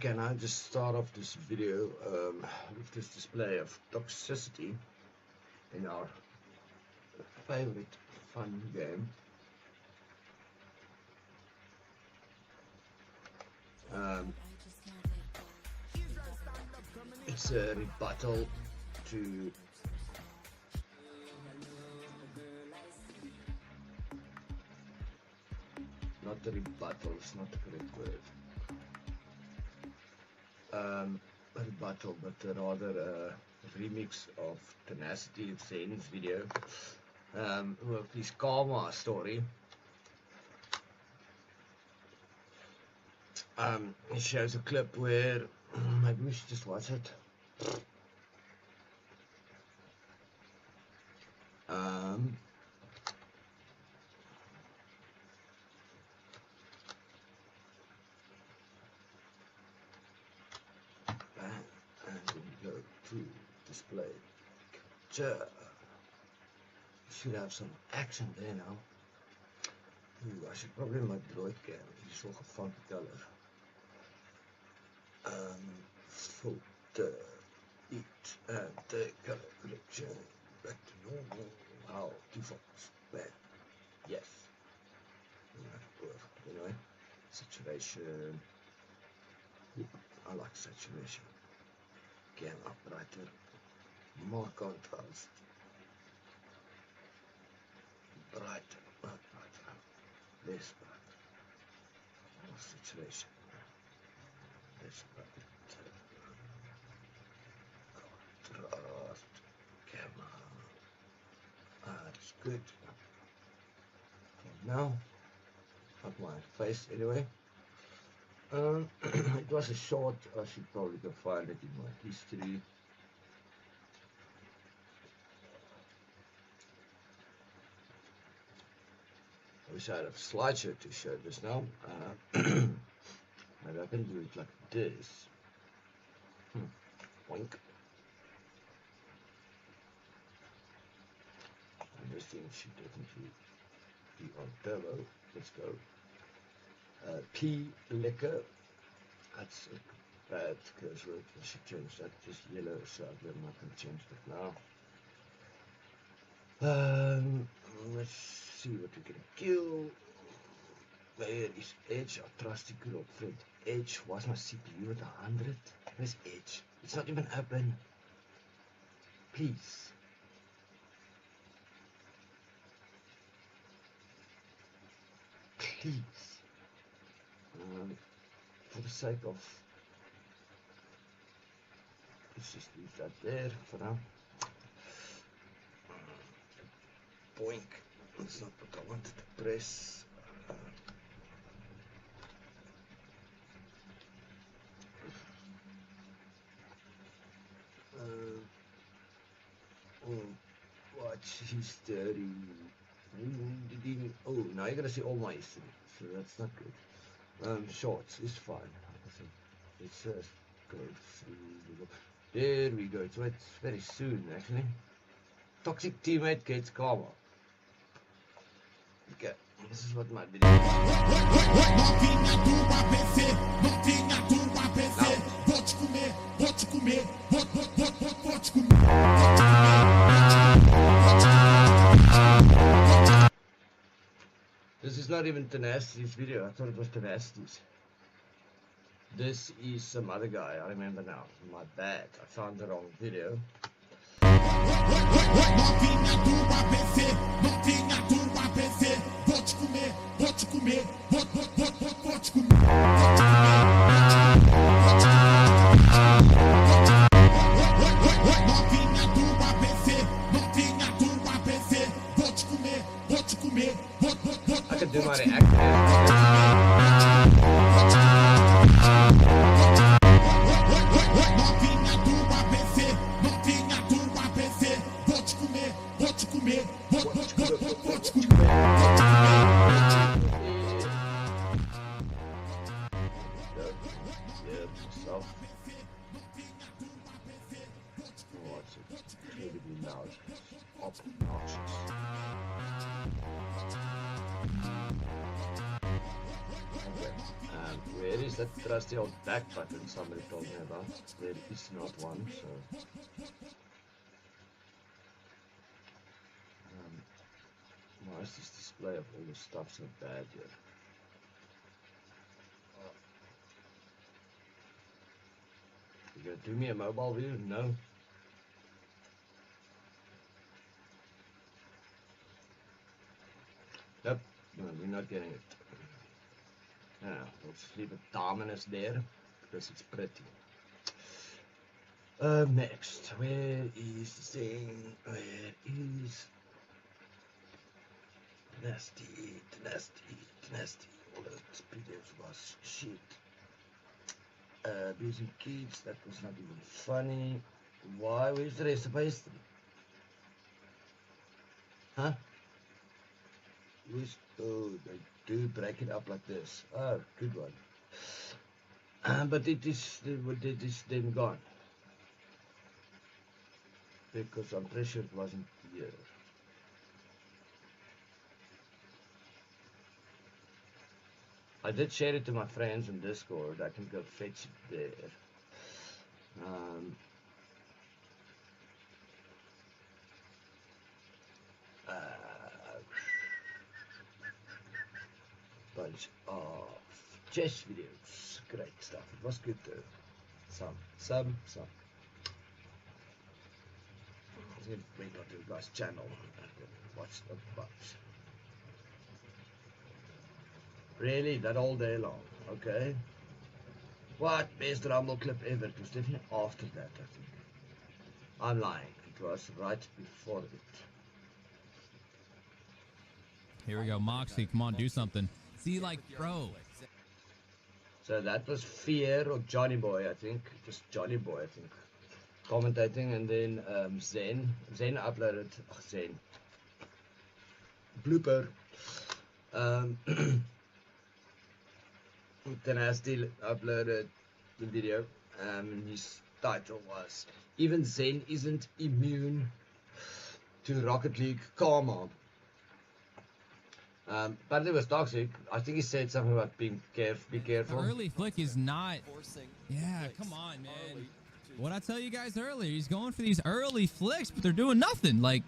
Can I just start off this video with this display of toxicity in our favorite fun game? It's a rebuttal to not a rebuttal, it's not the correct word. A rebuttal, but rather a remix of Tenacity Zen's video with his karma story. It shows a clip where maybe we should just watch it. And we go to display capture. Should have some action there now. Ooh, I should probably make droid cam. He's so fun color. Filter it and the color correction back to normal. How defaults bad. Yes. Anyway, saturation. I like saturation. Gamma brighter. More contrast. Brighter, not brighter. Less brighter. More saturation. Less brighter. Contrast. Gamma. That's good. Now, not my face anyway. It was a short. I should probably go find it in my history. I wish I had a slideshow to show this now. Maybe I can do it like this. Boink. And this thing should definitely be on turbo. Let's go. P liquor. That's a bad curse word. I should change that. Just yellow, so I'm not going to change that now. Let's see what we can kill. Where is Edge? Our trusty good old friend Edge. Why's my CPU at 100? Where's Edge? It's not even open. Please. Please. For the sake of, let's just leave that there for now. Boink. That's not what I wanted to press. Watch history. Oh, now you're gonna see all my history, so that's not good. Shorts is fine. Let's just go through. There we go. So it's very soon actually. Toxic teammate gets karma. Okay, this is what my video is. This is not even Tenacity's video. I thought it was Tenacity's. This is some other guy. I remember now. My bad. I found the wrong video. I could do my reaction. that trusty old back button somebody told me about. There is not one, so... why is this display of all the stuff so bad here? You gonna do me a mobile view? No. Nope, no, we're not getting it. Yeah, we'll just leave it dominant there because it's pretty. Next, where is the thing? Where is nasty? All those videos was shit. Abusing kids, that was not even funny. Why? Where's the rest of history? Huh? Oh, they do break it up like this. Oh, good one. But it is then gone. Because I'm pretty sure it wasn't here. I did share it to my friends in Discord. I can go fetch it there. Bunch of chess videos. Great stuff. It was good though. Some. I was going to the guy's channel and watch the bunch. Really? That all day long? Okay. What? Best Rumble clip ever. It was definitely after that, I think. I'm lying. It was right before it. Here we go. Moxie, come on, do something. See, like, bro. So that was Fear or Johnny Boy, I think. Just Johnny Boy, I think. Commentating, and then Zen uploaded. Oh, Zen. Blooper. Then I still uploaded the video, and his title was "Even Zen Isn't Immune to Rocket League Karma." But it was toxic. I think he said something about be careful. The early flick is not. Yeah, come on, man. What I tell you guys earlier, he's going for these early flicks, but they're doing nothing. Like,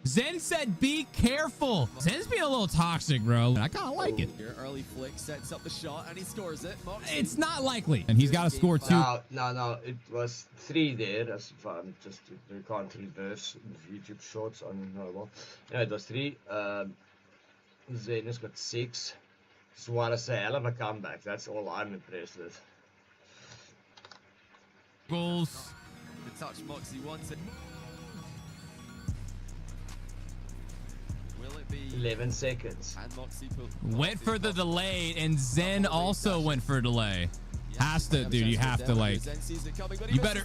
Zen said, be careful. Zen's being a little toxic, bro. I kind of like it. Your early flick sets up the shot, and he scores it. Moxie. It's not likely. And he's got to score 2. No. It was 3 there. That's fun. Just you can't reverse YouTube shorts on mobile. Yeah, it was 3. Zen has got 6. Suarez a hell of a comeback. That's all I'm impressed with. Goals. The touch Moxie wants it. Will it be 11 seconds. And Moxie Went for the delay, and Zen also went for a delay. Has to, dude. You have to, like. You better.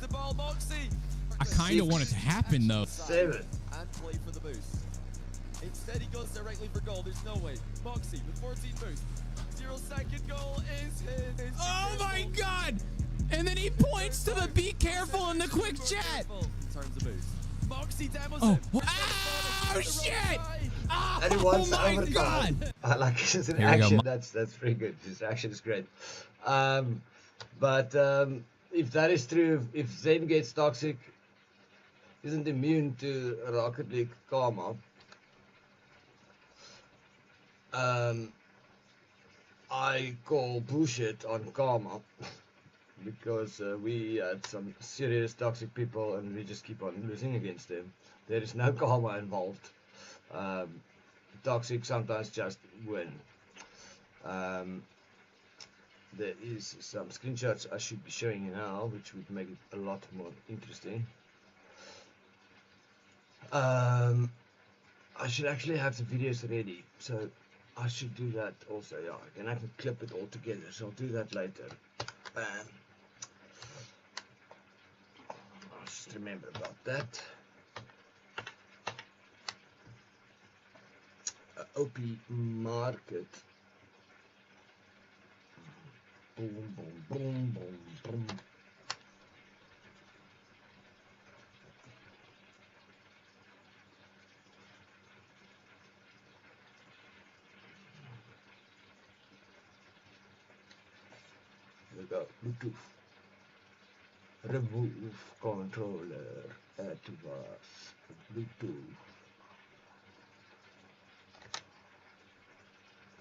I kind of want it to happen, though. 7. And play for the boost. Instead, he goes directly for goal. There's no way. Moxie with 14 boost. 0-second goal is his. Oh my God! And then he points to the be careful in the quick chat. In terms of boost. Moxie demos Oh, him. oh shit! And he wants Oh my overtime. God! I like his Here we action. go. That's pretty good. His action is great. But if that is true, if Zen gets toxic, isn't immune to Rocket League karma, I call bullshit on karma. Because we had some serious toxic people and we just keep on losing against them. There is no karma involved. Toxic sometimes just win. There is some screenshots I should be showing you now, which would make it a lot more interesting. I should actually have the videos ready, so I should do that also, yeah. And I can clip it all together, so I'll do that later. I'll just remember about that. OP market. Boom, boom, boom, boom, boom. we go. Bluetooth. Remove controller. Add to bus. Bluetooth.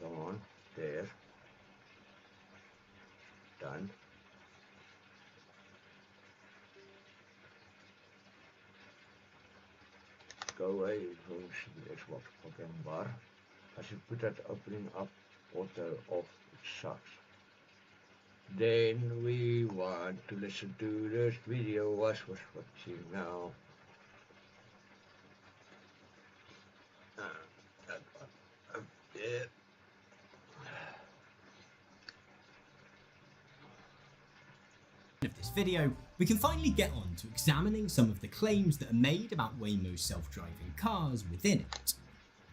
Come on. There. Done. Go away from Xbox fucking bar. I should put that opening up auto off, it sucks. Then we want to listen to this video was watching now. Yeah. Of this video, we can finally get on to examining some of the claims that are made about Waymo's self-driving cars within it.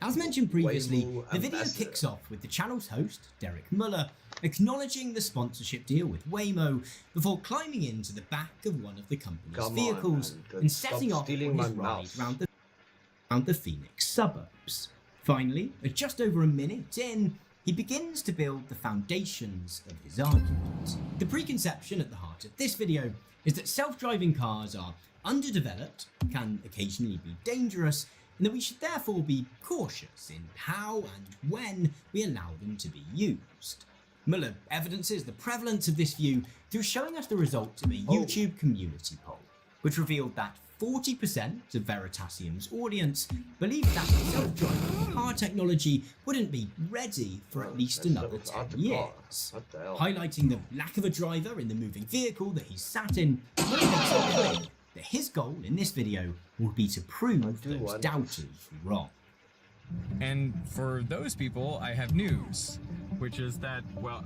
As mentioned previously, the video kicks off with the channel's host, Derek Muller, acknowledging the sponsorship deal with Waymo before climbing into the back of one of the company's vehicles and setting off on his ride around the Phoenix suburbs. Finally, at just over a minute in, he begins to build the foundations of his argument. The preconception at the heart of this video is that self-driving cars are underdeveloped, can occasionally be dangerous, and that we should therefore be cautious in how and when we allow them to be used. Muller evidences the prevalence of this view through showing us the results of a YouTube community poll, which revealed that 40% of Veritasium's audience believed that self-driving car technology wouldn't be ready for at least another 10 years. Highlighting the lack of a driver in the moving vehicle that he's sat in, Muller makes it clear that his goal in this video will be to prove those doubters wrong. And for those people, I have news, which is that, well,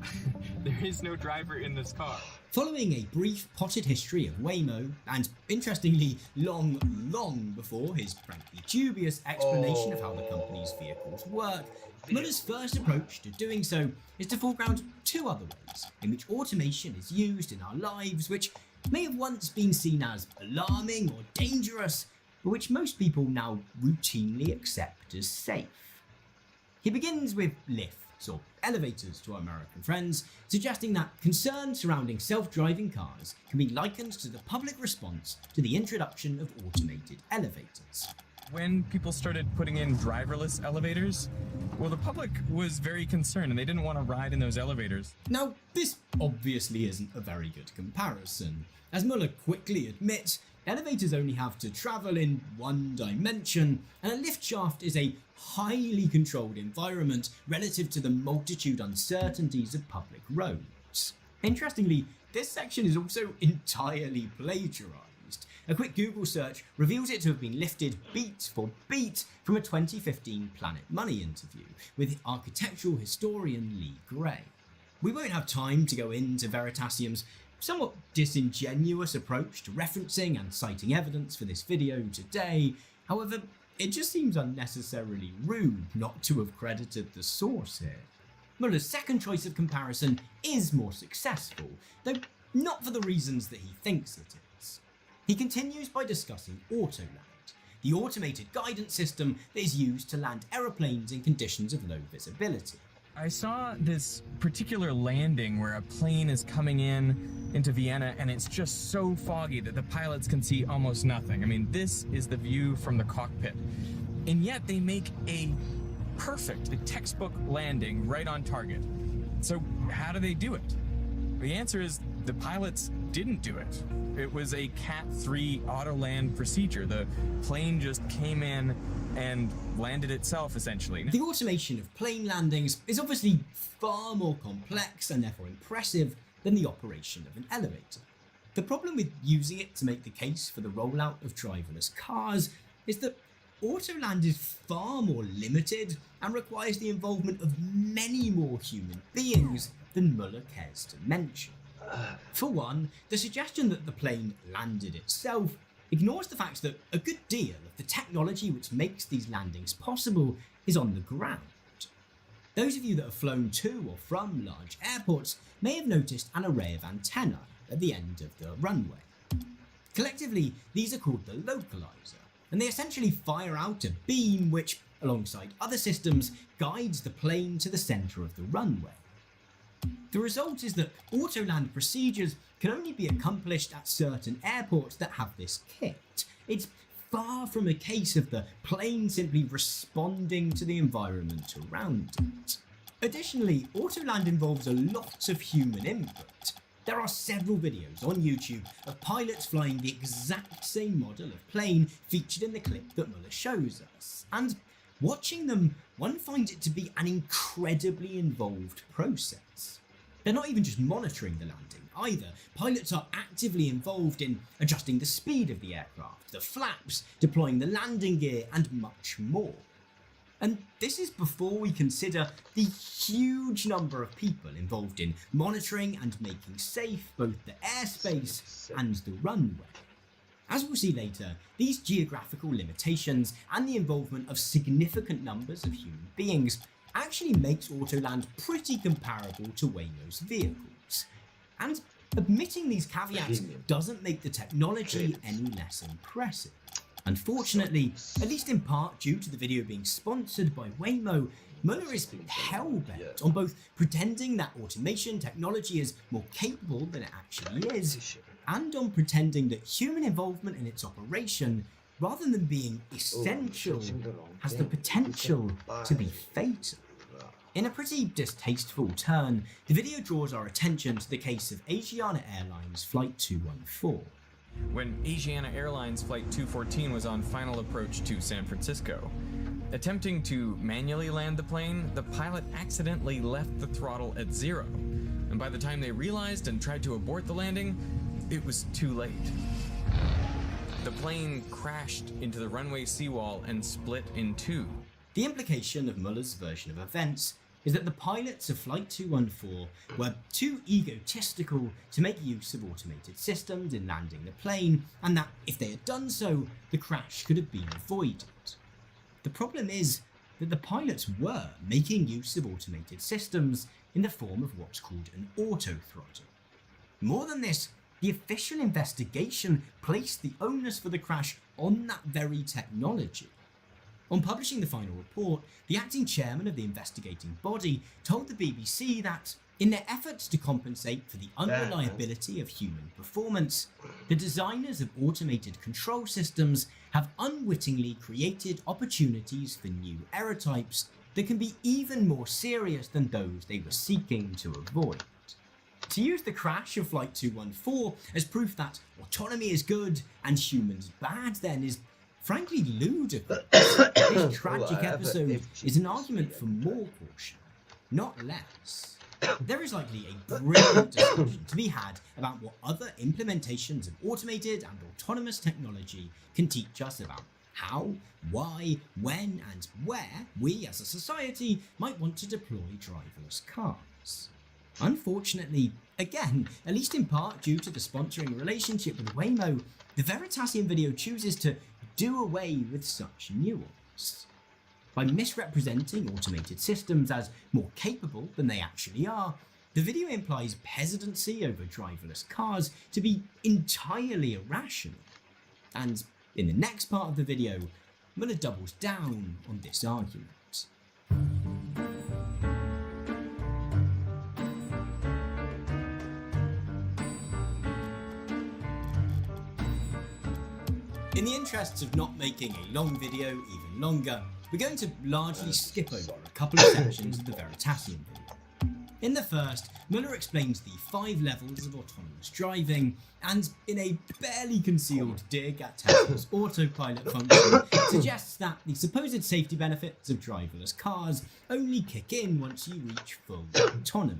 there is no driver in this car. Following a brief potted history of Waymo, and interestingly long before his frankly dubious explanation of how the company's vehicles work, Muller's first approach to doing so is to foreground two other ways in which automation is used in our lives which may have once been seen as alarming or dangerous, but which most people now routinely accept as safe. He begins with lifts, or elevators to our American friends, suggesting that concerns surrounding self-driving cars can be likened to the public response to the introduction of automated elevators. When people started putting in driverless elevators, well, the public was very concerned and they didn't want to ride in those elevators. Now, this obviously isn't a very good comparison. As Muller quickly admits, elevators only have to travel in one dimension, and a lift shaft is a highly controlled environment relative to the multitude uncertainties of public roads. Interestingly, this section is also entirely plagiarized. A quick Google search reveals it to have been lifted beat for beat from a 2015 Planet Money interview with architectural historian Lee Gray. We won't have time to go into Veritasium's somewhat disingenuous approach to referencing and citing evidence for this video today. However, it just seems unnecessarily rude not to have credited the source here. Muller's second choice of comparison is more successful, though not for the reasons that he thinks it is. He continues by discussing Autoland, the automated guidance system that is used to land aeroplanes in conditions of low visibility. I saw this particular landing where a plane is coming into Vienna and it's just so foggy that the pilots can see almost nothing. I mean, this is the view from the cockpit. And yet they make a textbook landing right on target. So how do they do it? The answer is the pilots didn't do it. It was a Cat 3 auto land procedure. The plane just came in and landed itself, essentially. The automation of plane landings is obviously far more complex and therefore impressive than the operation of an elevator. The problem with using it to make the case for the rollout of driverless cars is that Autoland is far more limited and requires the involvement of many more human beings than Muller cares to mention. For one, the suggestion that the plane landed itself ignores the fact that a good deal of the technology which makes these landings possible is on the ground. Those of you that have flown to or from large airports may have noticed an array of antennae at the end of the runway. Collectively, these are called the localizer, and they essentially fire out a beam which, alongside other systems, guides the plane to the centre of the runway. The result is that auto-land procedures can only be accomplished at certain airports that have this kit. It's far from a case of the plane simply responding to the environment around it. Additionally, auto-land involves a lot of human input. There are several videos on YouTube of pilots flying the exact same model of plane featured in the clip that Muller shows us, and watching them, one finds it to be an incredibly involved process. They're not even just monitoring the landing either. Pilots are actively involved in adjusting the speed of the aircraft, the flaps, deploying the landing gear, and much more. And this is before we consider the huge number of people involved in monitoring and making safe both the airspace and the runway. As we'll see later, these geographical limitations and the involvement of significant numbers of human beings actually makes Autoland pretty comparable to Waymo's vehicles. And admitting these caveats doesn't make the technology any less impressive. Unfortunately, at least in part due to the video being sponsored by Waymo, Muller is hell-bent on both pretending that automation technology is more capable than it actually is, and on pretending that human involvement in its operation, rather than being essential, has the potential to be fatal. In a pretty distasteful turn, the video draws our attention to the case of Asiana Airlines Flight 214. When Asiana Airlines Flight 214 was on final approach to San Francisco. Attempting to manually land the plane, the pilot accidentally left the throttle at 0, and by the time they realized and tried to abort the landing, it was too late. The plane crashed into the runway seawall and split in two. The implication of Muller's version of events is that the pilots of Flight 214 were too egotistical to make use of automated systems in landing the plane, and that if they had done so, the crash could have been avoided. The problem is that the pilots were making use of automated systems in the form of what's called an auto-throttle. More than this, the official investigation placed the onus for the crash on that very technology. On publishing the final report, the acting chairman of the investigating body told the BBC that, in their efforts to compensate for the unreliability of human performance, the designers of automated control systems have unwittingly created opportunities for new error types that can be even more serious than those they were seeking to avoid. To use the crash of Flight 214 as proof that autonomy is good and humans bad then is frankly ludicrous. This tragic episode is an argument for more caution, not less. There is likely a brilliant discussion to be had about what other implementations of automated and autonomous technology can teach us about how, why, when, and where we as a society might want to deploy driverless cars. Unfortunately, again, at least in part due to the sponsoring relationship with Waymo, the Veritasium video chooses to do away with such nuance. By misrepresenting automated systems as more capable than they actually are, the video implies hesitancy over driverless cars to be entirely irrational. And in the next part of the video, Muller doubles down on this argument. In the interests of not making a long video even longer, we're going to largely skip over a couple of sections of the Veritasium video. In the first, Muller explains the 5 levels of autonomous driving, and in a barely concealed dig at Tesla's autopilot function, suggests that the supposed safety benefits of driverless cars only kick in once you reach full autonomy.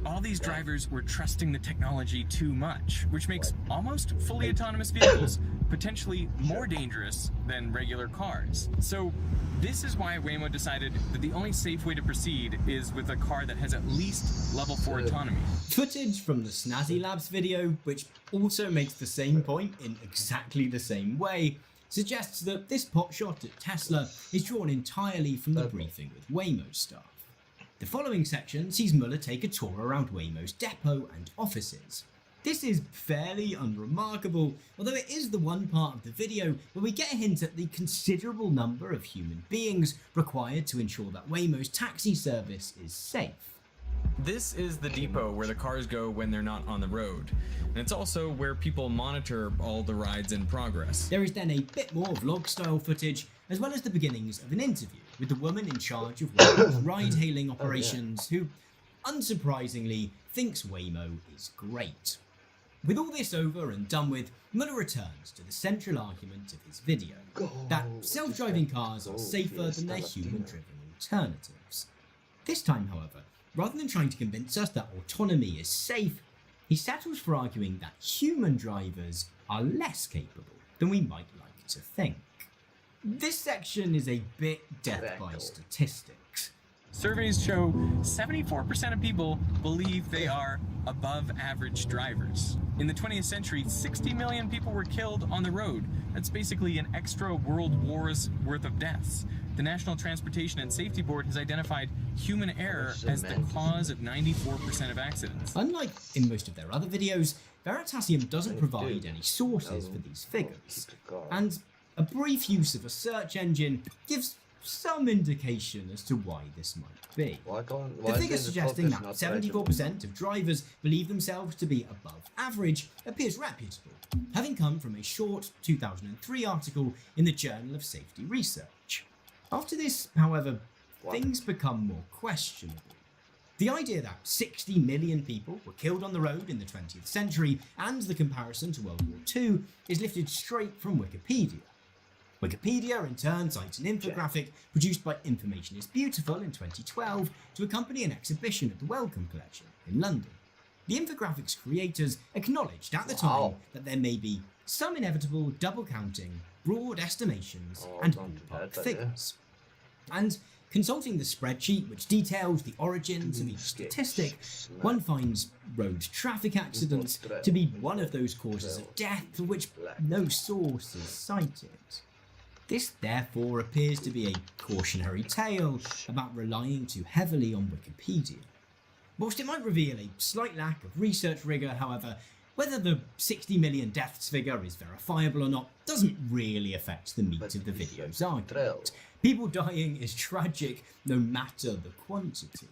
All these drivers were trusting the technology too much, which makes almost fully autonomous vehicles potentially more dangerous than regular cars. So this is why Waymo decided that the only safe way to proceed is with a car that has at least level 4 autonomy. Footage from the Snazzy Labs video, which also makes the same point in exactly the same way, suggests that this potshot at Tesla is drawn entirely from the briefing with Waymo staff. The following section sees Muller take a tour around Waymo's depot and offices. This is fairly unremarkable, although it is the one part of the video where we get a hint at the considerable number of human beings required to ensure that Waymo's taxi service is safe. This is the depot where the cars go when they're not on the road. And it's also where people monitor all the rides in progress. There is then a bit more vlog-style footage, as well as the beginnings of an interview with the woman in charge of Waymo's ride-hailing operations, who, unsurprisingly, thinks Waymo is great. With all this over and done with, Muller returns to the central argument of his video, that self-driving cars are safer than their human-driven alternatives. This time, however, rather than trying to convince us that autonomy is safe, he settles for arguing that human drivers are less capable than we might like to think. This section is a bit death by statistics. Surveys show 74% of people believe they are above average drivers. In the 20th century, 60 million people were killed on the road. That's basically an extra world war's worth of deaths. The National Transportation and Safety Board has identified human error as the cause of 94% of accidents. Unlike in most of their other videos, Veritasium doesn't provide any sources for these figures, and a brief use of a search engine gives some indication as to why this might be. The figure suggesting that 74% of drivers believe themselves to be above average appears reputable, having come from a short 2003 article in the Journal of Safety Research. After this, however, things become more questionable. The idea that 60 million people were killed on the road in the 20th century and the comparison to World War II is lifted straight from Wikipedia. Wikipedia in turn cites an infographic produced by Information is Beautiful in 2012 to accompany an exhibition at the Wellcome Collection in London. The infographic's creators acknowledged at the time that there may be some inevitable double counting, broad estimations and ballpark figures. And consulting the spreadsheet which details the origins of each statistic, one finds road traffic accidents to be one of those causes of death for which no source is cited. This therefore appears to be a cautionary tale about relying too heavily on Wikipedia. Whilst it might reveal a slight lack of research rigour, however, whether the 60 million deaths figure is verifiable or not doesn't really affect the meat of the video's argument. People dying is tragic no matter the quantity.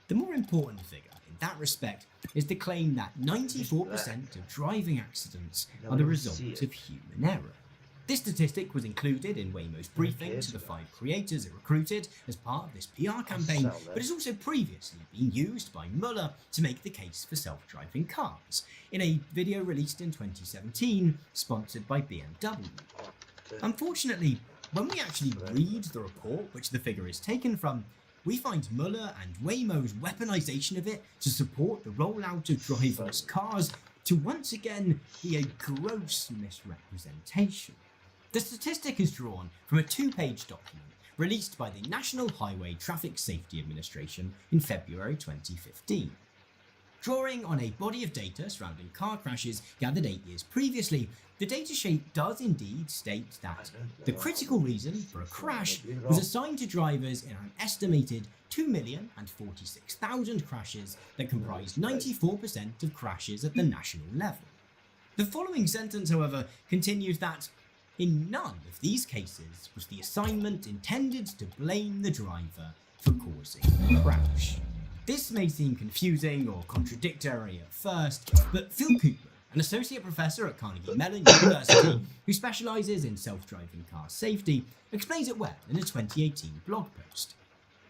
The more important figure in that respect is the claim that 94% of driving accidents are the result of human error. This statistic was included in Waymo's briefing to the 5 creators it recruited as part of this PR campaign, but has also previously been used by Muller to make the case for self-driving cars, in a video released in 2017, sponsored by BMW. Unfortunately, when we actually read the report which the figure is taken from, we find Muller and Waymo's weaponization of it to support the rollout of driverless cars to once again be a gross misrepresentation. The statistic is drawn from a 2-page document released by the National Highway Traffic Safety Administration in February 2015. Drawing on a body of data surrounding car crashes gathered 8 years previously, the datasheet does indeed state that the critical reason for a crash was assigned to drivers in an estimated 2,046,000 crashes that comprised 94% of crashes at the national level. The following sentence, however, continues that in none of these cases was the assignment intended to blame the driver for causing the crash. This may seem confusing or contradictory at first, but Phil Cooper, an associate professor at Carnegie Mellon University who specialises in self-driving car safety, explains it well in a 2018 blog post.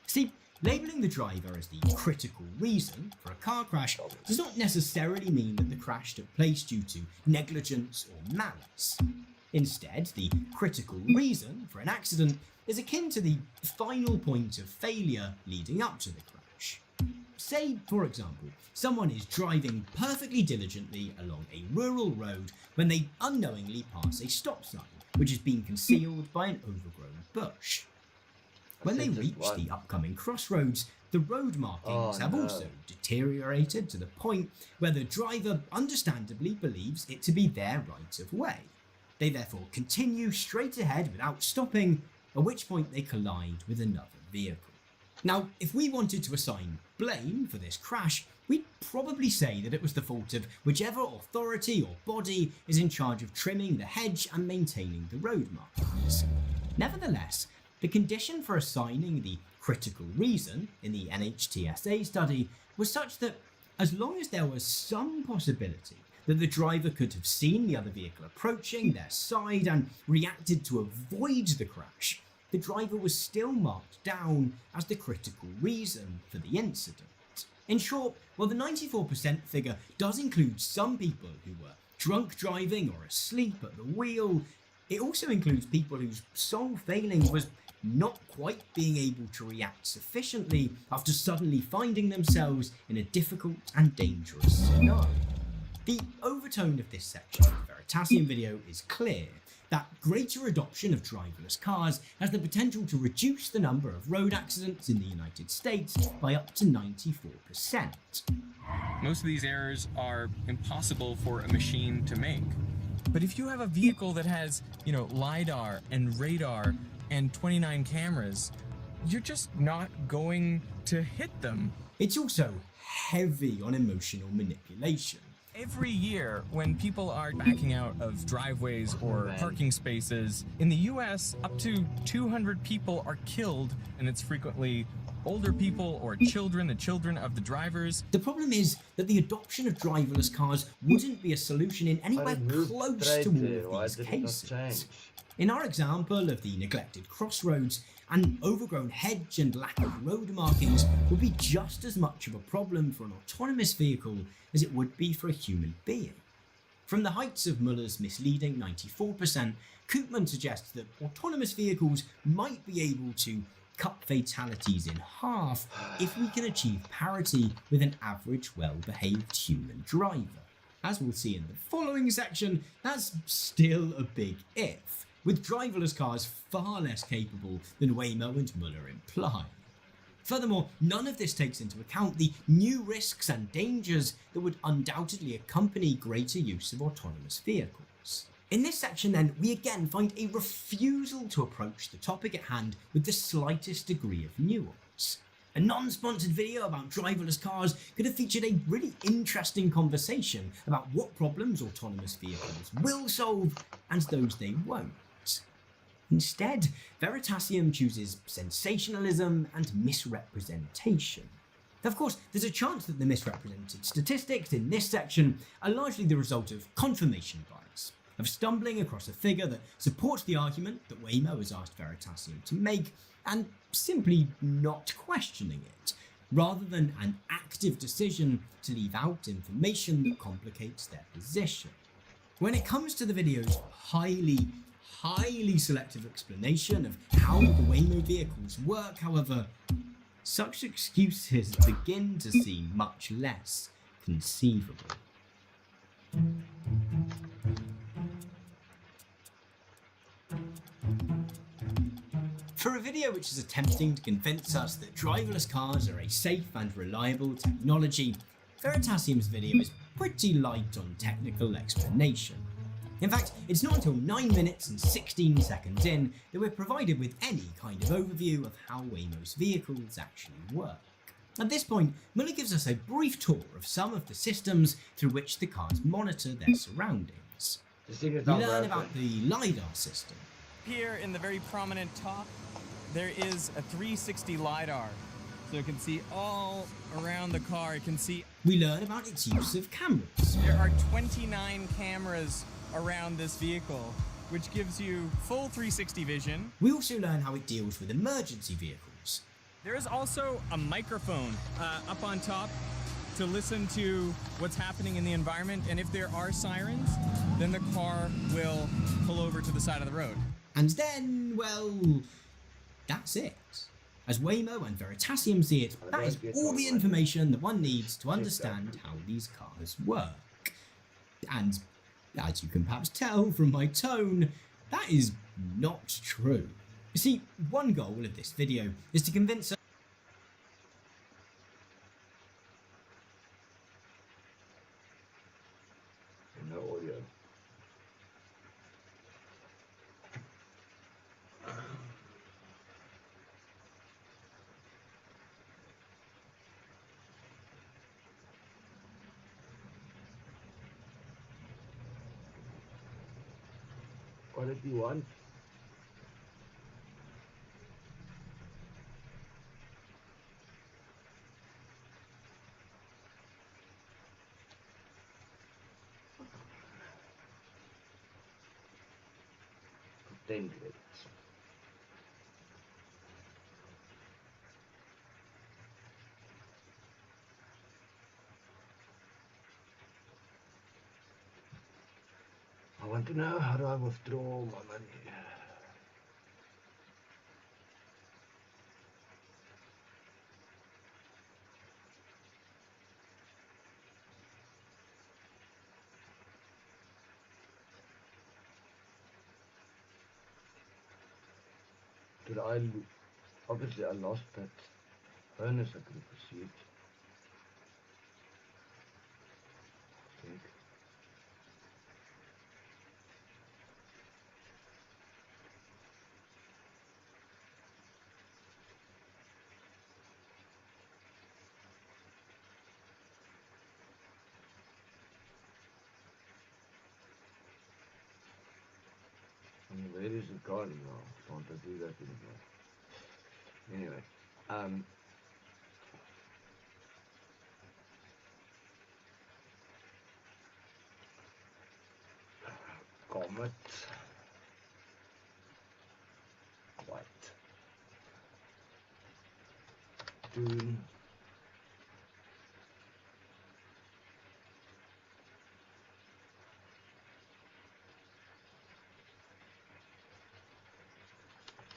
See, labelling the driver as the critical reason for a car crash does not necessarily mean that the crash took place due to negligence or malice. Instead, the critical reason for an accident is akin to the final point of failure leading up to the crash. Say, for example, someone is driving perfectly diligently along a rural road when they unknowingly pass a stop sign, which has been concealed by an overgrown bush. When they reach the upcoming crossroads, the road markings have also deteriorated to the point where the driver understandably believes it to be their right of way. They therefore continue straight ahead without stopping, at which point they collide with another vehicle. Now, if we wanted to assign blame for this crash, we'd probably say that it was the fault of whichever authority or body is in charge of trimming the hedge and maintaining the road markings. Nevertheless, the condition for assigning the critical reason in the NHTSA study was such that as long as there was some possibility that the driver could have seen the other vehicle approaching their side and reacted to avoid the crash, the driver was still marked down as the critical reason for the incident. In short, while the 94% figure does include some people who were drunk driving or asleep at the wheel, it also includes people whose sole failing was not quite being able to react sufficiently after suddenly finding themselves in a difficult and dangerous scenario. The overtone of this section of the Veritasium video is clear, that greater adoption of driverless cars has the potential to reduce the number of road accidents in the United States by up to 94%. Most of these errors are impossible for a machine to make. But if you have a vehicle that has, LiDAR and radar and 29 cameras, you're just not going to hit them. It's also heavy on emotional manipulation. Every year, when people are backing out of driveways or parking spaces, in the US, up to 200 people are killed, and it's frequently older people or children, the children of the drivers. The problem is that the adoption of driverless cars wouldn't be a solution in anywhere close to all of these cases. In our example of the neglected crossroads, an overgrown hedge and lack of road markings would be just as much of a problem for an autonomous vehicle as it would be for a human being. From the heights of Muller's misleading 94%, Koopman suggests that autonomous vehicles might be able to cut fatalities in half if we can achieve parity with an average well-behaved human driver. As we'll see in the following section, that's still a big if, with driverless cars far less capable than Waymo and Muller imply. Furthermore, none of this takes into account the new risks and dangers that would undoubtedly accompany greater use of autonomous vehicles. In this section then, we again find a refusal to approach the topic at hand with the slightest degree of nuance. A non-sponsored video about driverless cars could have featured a really interesting conversation about what problems autonomous vehicles will solve and those they won't. Instead, Veritasium chooses sensationalism and misrepresentation. Of course, there's a chance that the misrepresented statistics in this section are largely the result of confirmation bias, of stumbling across a figure that supports the argument that Waymo has asked Veritasium to make, and simply not questioning it, rather than an active decision to leave out information that complicates their position. When it comes to the video's highly selective explanation of how the Waymo vehicles work, however, such excuses begin to seem much less conceivable. For a video which is attempting to convince us that driverless cars are a safe and reliable technology, Veritasium's video is pretty light on technical explanation. In fact, it's not until 9 minutes and 16 seconds in that we're provided with any kind of overview of how Waymo's vehicles actually work. At this point, Muller gives us a brief tour of some of the systems through which the cars monitor their surroundings. We learn about the LiDAR system. Here in the very prominent top, there is a 360 LiDAR. So you can see all around the car, you can see... We learn about its use of cameras. There are 29 cameras around this vehicle, which gives you full 360 vision. We also learn how it deals with emergency vehicles. There is also a microphone up on top to listen to what's happening in the environment, and if there are sirens, then the car will pull over to the side of the road. And then, well, that's it. As Waymo and Veritasium see it, that is all the information that one needs to understand how these cars work. And as you can perhaps tell from my tone, that is not true. You see, one goal of this video is to convince us no audio. Quality one. 10 credits. I want to know, how do I withdraw my money? Did I, obviously I lost that bonus I could have received. I think. Where is it gone now? Can't I do that anymore? Anyway, Comet, White, Dune,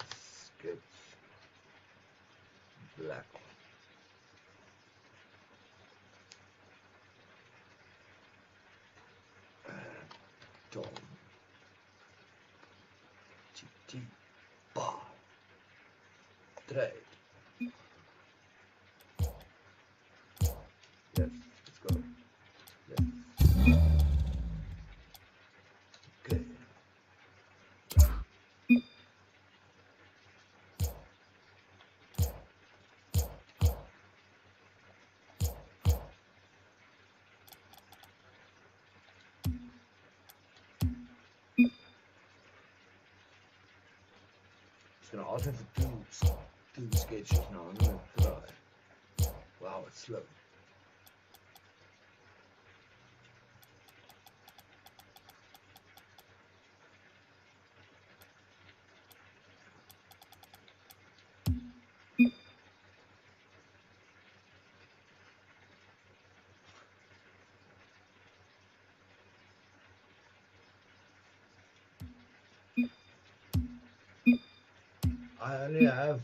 Skits, Black, Tom, GT, Bar, Trade. Yes, let's go. Yes. Okay. It's gonna ask me for two sketches now. I'm gonna try. Wow, it's slow. I only have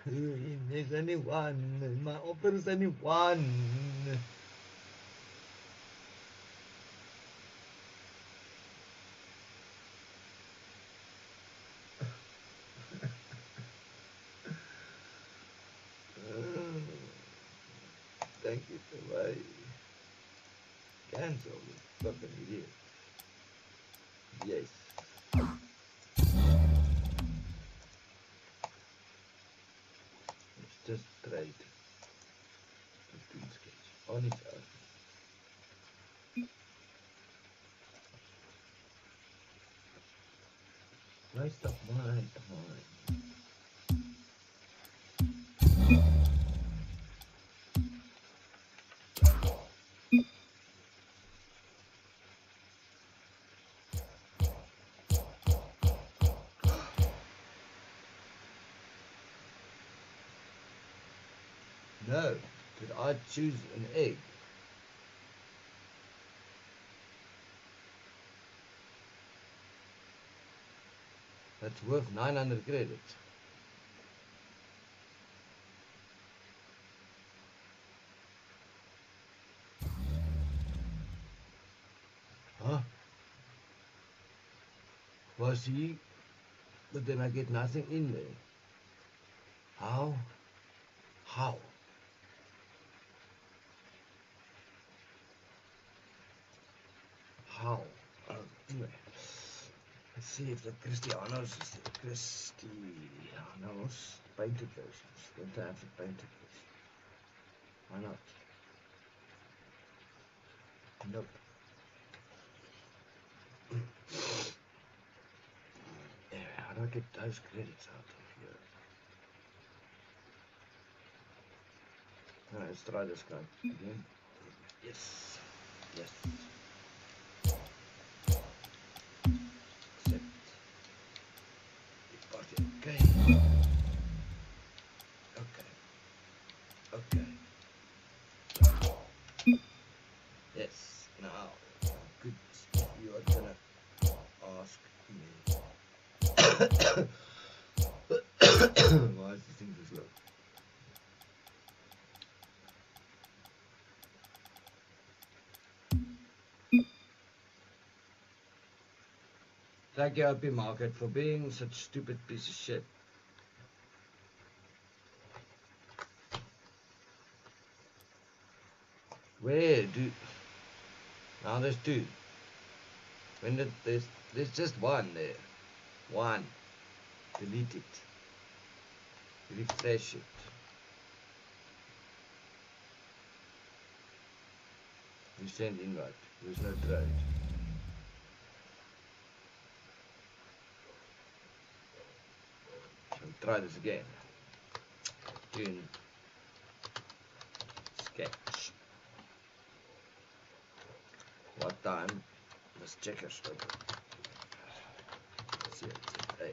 two. There's only one. My offer is only one. Thank you for my cancel. Fucking idiot. Yes. It's just trade. 15 sketch on its own. Waste of my time. No, did I choose an egg? That's worth 900 credits. Huh? Was he? But then I get nothing in there. How? How? How? Anyway. Let's see if the Cristianos painted versions. Don't have the painted version. Why not? Nope. Anyway, how do I get those credits out of here? Alright, let's try this guy again. Yes. Yes. Accept. Okay. Yes, now, goodness, you are gonna ask me. Why is this thing so slow? Thank you, Happy Market, for being such a stupid piece of shit. Where do... Now there's two. When did there's just one there. One. Delete it. Refresh it. You send invite. There's no trade. Try this again. Tune. Sketch. What time? Let's check our stuff. See it today.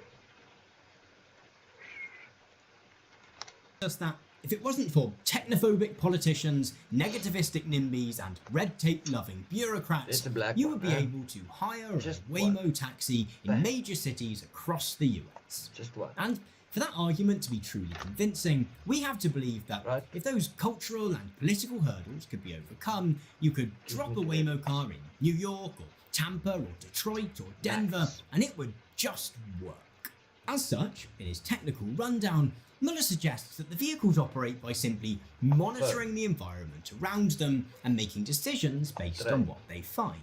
Just that, if it wasn't for technophobic politicians, negativistic NIMBYs, and red tape loving bureaucrats, you would be able to hire a Waymo taxi in major cities across the US. Just one. And for that argument to be truly convincing, we have to believe that if those cultural and political hurdles could be overcome, you could drop a Waymo car in New York or Tampa or Detroit or Denver, and it would just work. As such, in his technical rundown, Muller suggests that the vehicles operate by simply monitoring the environment around them and making decisions based on what they find.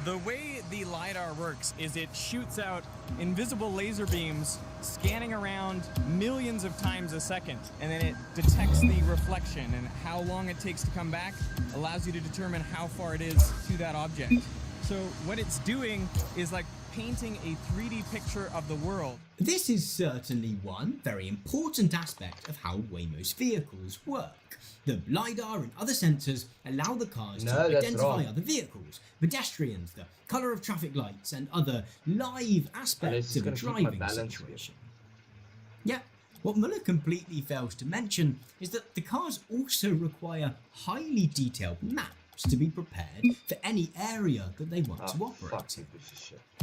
The way the LiDAR works is it shoots out invisible laser beams scanning around millions of times a second, and then it detects the reflection, and how long it takes to come back allows you to determine how far it is to that object. So what it's doing is like painting a 3D picture of the world. This is certainly one very important aspect of how Waymo's vehicles work. The LiDAR and other sensors allow the cars to identify other vehicles, pedestrians, the colour of traffic lights, and other live aspects of a driving situation. Yet, what Muller completely fails to mention is that the cars also require highly detailed maps to be prepared for any area that they want to operate in.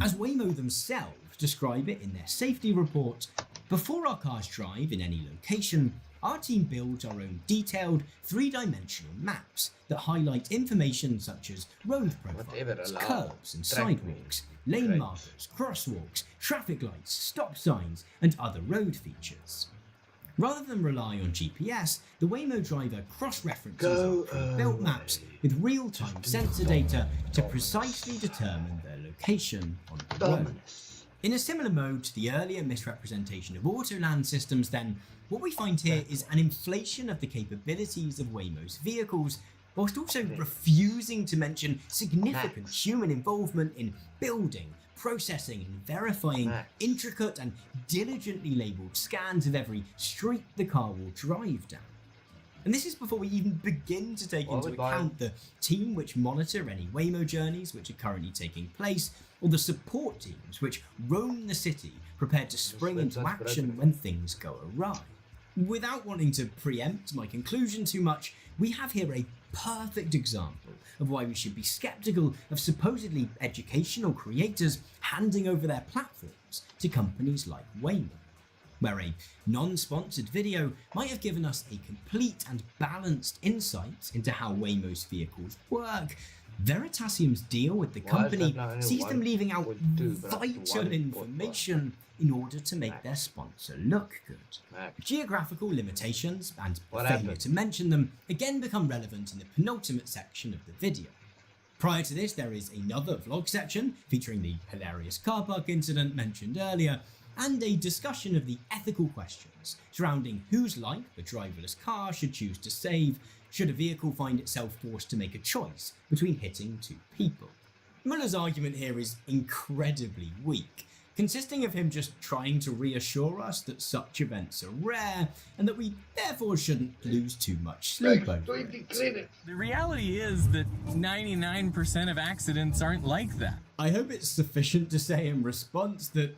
As Waymo themselves describe it in their safety report, before our cars drive in any location, our team builds our own detailed three-dimensional maps that highlight information such as road profiles, curbs and sidewalks, lane markers, crosswalks, traffic lights, stop signs, and other road features. Rather than rely on GPS, the Waymo driver cross-references our pre-built maps with real-time sensor data to precisely determine their location on the road. In a similar mode to the earlier misrepresentation of Autoland systems then, what we find here is an inflation of the capabilities of Waymo's vehicles, whilst also refusing to mention significant human involvement in building, processing and verifying intricate and diligently labelled scans of every street the car will drive down. And this is before we even begin to take into account the team which monitor any Waymo journeys which are currently taking place, or the support teams which roam the city prepared to spring into action when things go awry. Without wanting to preempt my conclusion too much, we have here a perfect example of why we should be skeptical of supposedly educational creators handing over their platforms to companies like Waymo, where a non-sponsored video might have given us a complete and balanced insight into how Waymo's vehicles work. Veritasium's deal with the company sees them leaving out vital information in order to make their sponsor look good. Geographical limitations, and failure to mention them, again become relevant in the penultimate section of the video. Prior to this, there is another vlog section featuring the hilarious car park incident mentioned earlier, and a discussion of the ethical questions surrounding whose life a driverless car should choose to save should a vehicle find itself forced to make a choice between hitting two people. Muller's argument here is incredibly weak, consisting of him just trying to reassure us that such events are rare and that we therefore shouldn't lose too much sleep over it. The reality is that 99% of accidents aren't like that. I hope it's sufficient to say in response that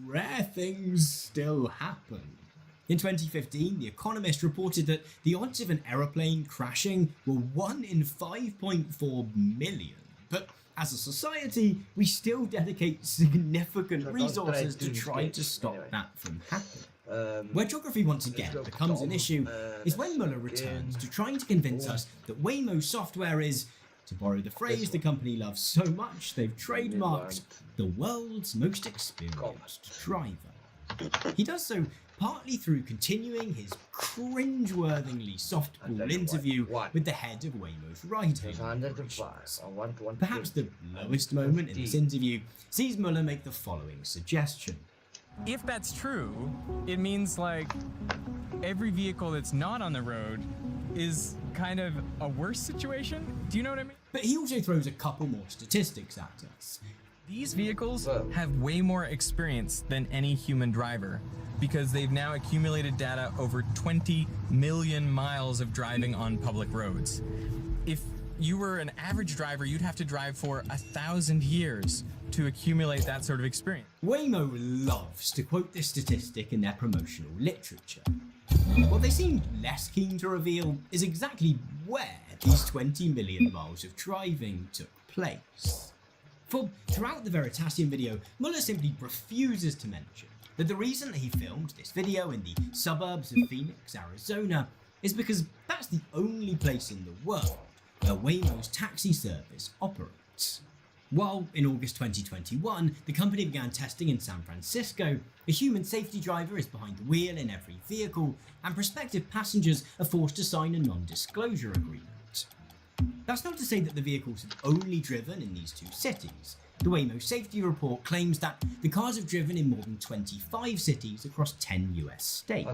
rare things still happen. In 2015, The Economist reported that the odds of an aeroplane crashing were 1 in 5.4 million. But as a society, we still dedicate significant resources to try to stop that from happening. Where geography once again becomes an issue is when Muller returns to trying to convince us that Waymo software is, to borrow the phrase the company loves so much they've trademarked, the world's most experienced driver. He does so partly through continuing his cringe-worthingly softball interview with the head of Waymo's ride-hailing operations. Perhaps the lowest moment in this interview sees Muller make the following suggestion. If that's true, it means like every vehicle that's not on the road is kind of a worse situation. Do you know what I mean? But he also throws a couple more statistics at us. These vehicles have way more experience than any human driver because they've now accumulated data over 20 million miles of driving on public roads. If you were an average driver, you'd have to drive for 1,000 years to accumulate that sort of experience. Waymo loves to quote this statistic in their promotional literature. What they seem less keen to reveal is exactly where these 20 million miles of driving took place. For throughout the Veritasium video, Muller simply refuses to mention that the reason that he filmed this video in the suburbs of Phoenix, Arizona, is because that's the only place in the world where Waymo's taxi service operates. While in August 2021, the company began testing in San Francisco, a human safety driver is behind the wheel in every vehicle, and prospective passengers are forced to sign a non-disclosure agreement. That's not to say that the vehicles have only driven in these two cities. The Waymo safety report claims that the cars have driven in more than 25 cities across 10 US states.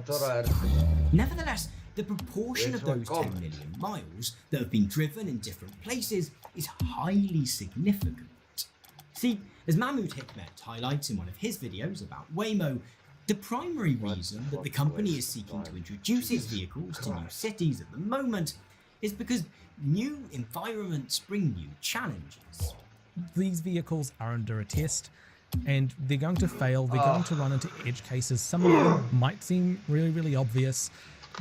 Nevertheless, the proportion of those 10 million miles that have been driven in different places is highly significant. See, as Mahmoud Hikmet highlights in one of his videos about Waymo, the primary reason that the company is seeking to introduce its vehicles to new cities at the moment is because new environments bring new challenges. These vehicles are under a test and they're going to fail, they're going to run into edge cases. Some of them might seem really, really obvious,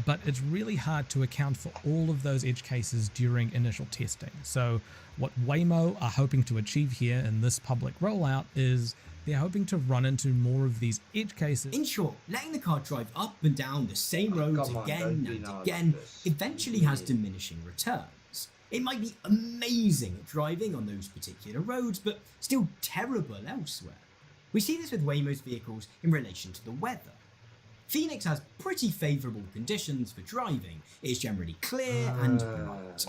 but it's really hard to account for all of those edge cases during initial testing. So what Waymo are hoping to achieve here in this public rollout is they're hoping to run into more of these edge cases. In short, letting the car drive up and down the same roads again and again eventually has diminishing returns. It might be amazing at driving on those particular roads, but still terrible elsewhere. We see this with Waymo's vehicles in relation to the weather. Phoenix has pretty favourable conditions for driving. It is generally clear and bright.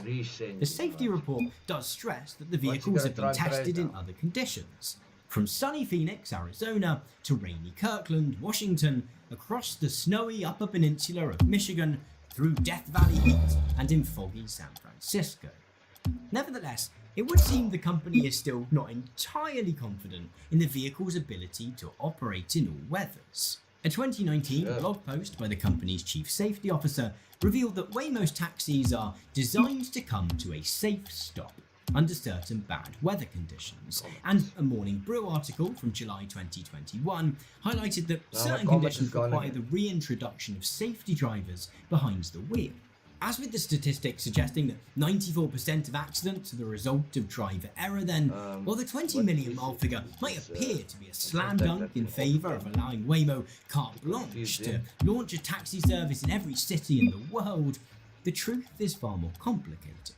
The safety report does stress that the vehicles have been tested in other conditions. From sunny Phoenix, Arizona, to rainy Kirkland, Washington, across the snowy Upper Peninsula of Michigan, through Death Valley heat, and in foggy San Francisco. Nevertheless, it would seem the company is still not entirely confident in the vehicle's ability to operate in all weathers. A 2019 blog post by the company's chief safety officer revealed that Waymo's taxis are designed to come to a safe stop under certain bad weather conditions, and a Morning Brew article from July 2021 highlighted that certain conditions require the reintroduction of safety drivers behind the wheel. As with the statistics suggesting that 94% of accidents are the result of driver error, then, while the 20 million mile figure might appear to be a slam dunk in favour of allowing Waymo carte blanche to launch a taxi service in every city in the world, the truth is far more complicated.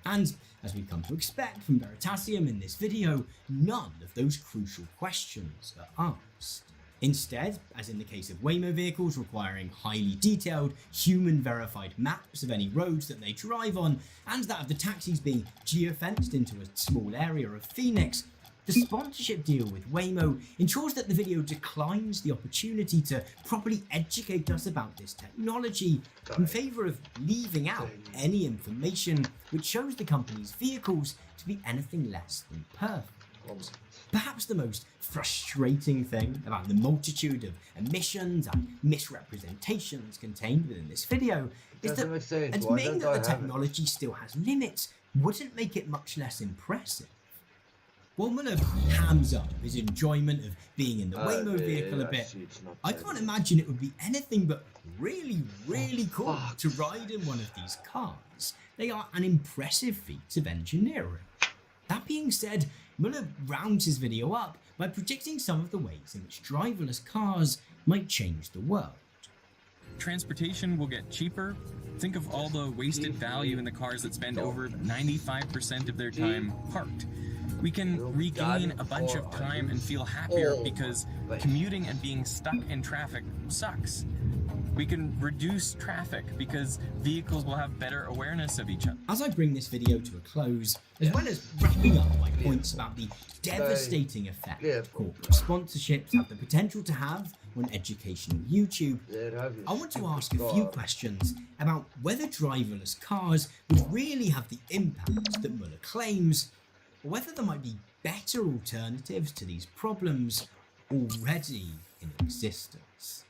And, as we've come to expect from Veritasium in this video, none of those crucial questions are asked. Instead, as in the case of Waymo vehicles requiring highly detailed, human-verified maps of any roads that they drive on, and that of the taxis being geofenced into a small area of Phoenix, the sponsorship deal with Waymo ensures that the video declines the opportunity to properly educate us about this technology in favour of leaving out any information which shows the company's vehicles to be anything less than perfect. Perhaps the most frustrating thing about the multitude of omissions and misrepresentations contained within this video is that admitting that the technology still has limits wouldn't make it much less impressive. While Muller hams up his enjoyment of being in the Waymo vehicle a bit, I can't imagine it would be anything but really cool to ride in one of these cars. They are an impressive feat of engineering. That being said, Muller rounds his video up by predicting some of the ways in which driverless cars might change the world. Transportation will get cheaper. Think of all the wasted value in the cars that spend over 95% of their time parked. We can regain a bunch of time and feel happier because commuting and being stuck in traffic sucks. We can reduce traffic because vehicles will have better awareness of each other. As I bring this video to a close, as well as wrapping up my points about the devastating effect corporate sponsorships have the potential to have on educational YouTube, I want to ask a few questions about whether driverless cars would really have the impact that Muller claims, or whether there might be better alternatives to these problems already in existence.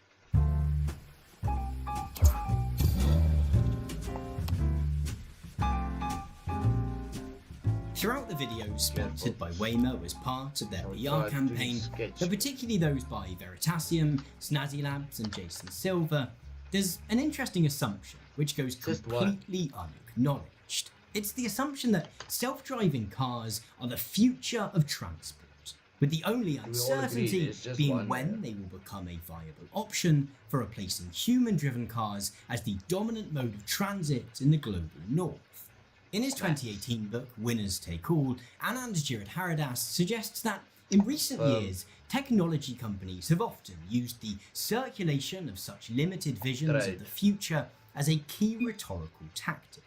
Throughout the videos sponsored by Waymo as part of their PR campaign, but particularly those by Veritasium, Snazzy Labs and Jason Silver, there's an interesting assumption which goes completely unacknowledged. It's the assumption that self-driving cars are the future of transport, with the only uncertainty being when they will become a viable option for replacing human-driven cars as the dominant mode of transit in the global north. In his 2018 book, Winners Take All, Anand Giridharadas suggests that in recent years, technology companies have often used the circulation of such limited visions of the future as a key rhetorical tactic.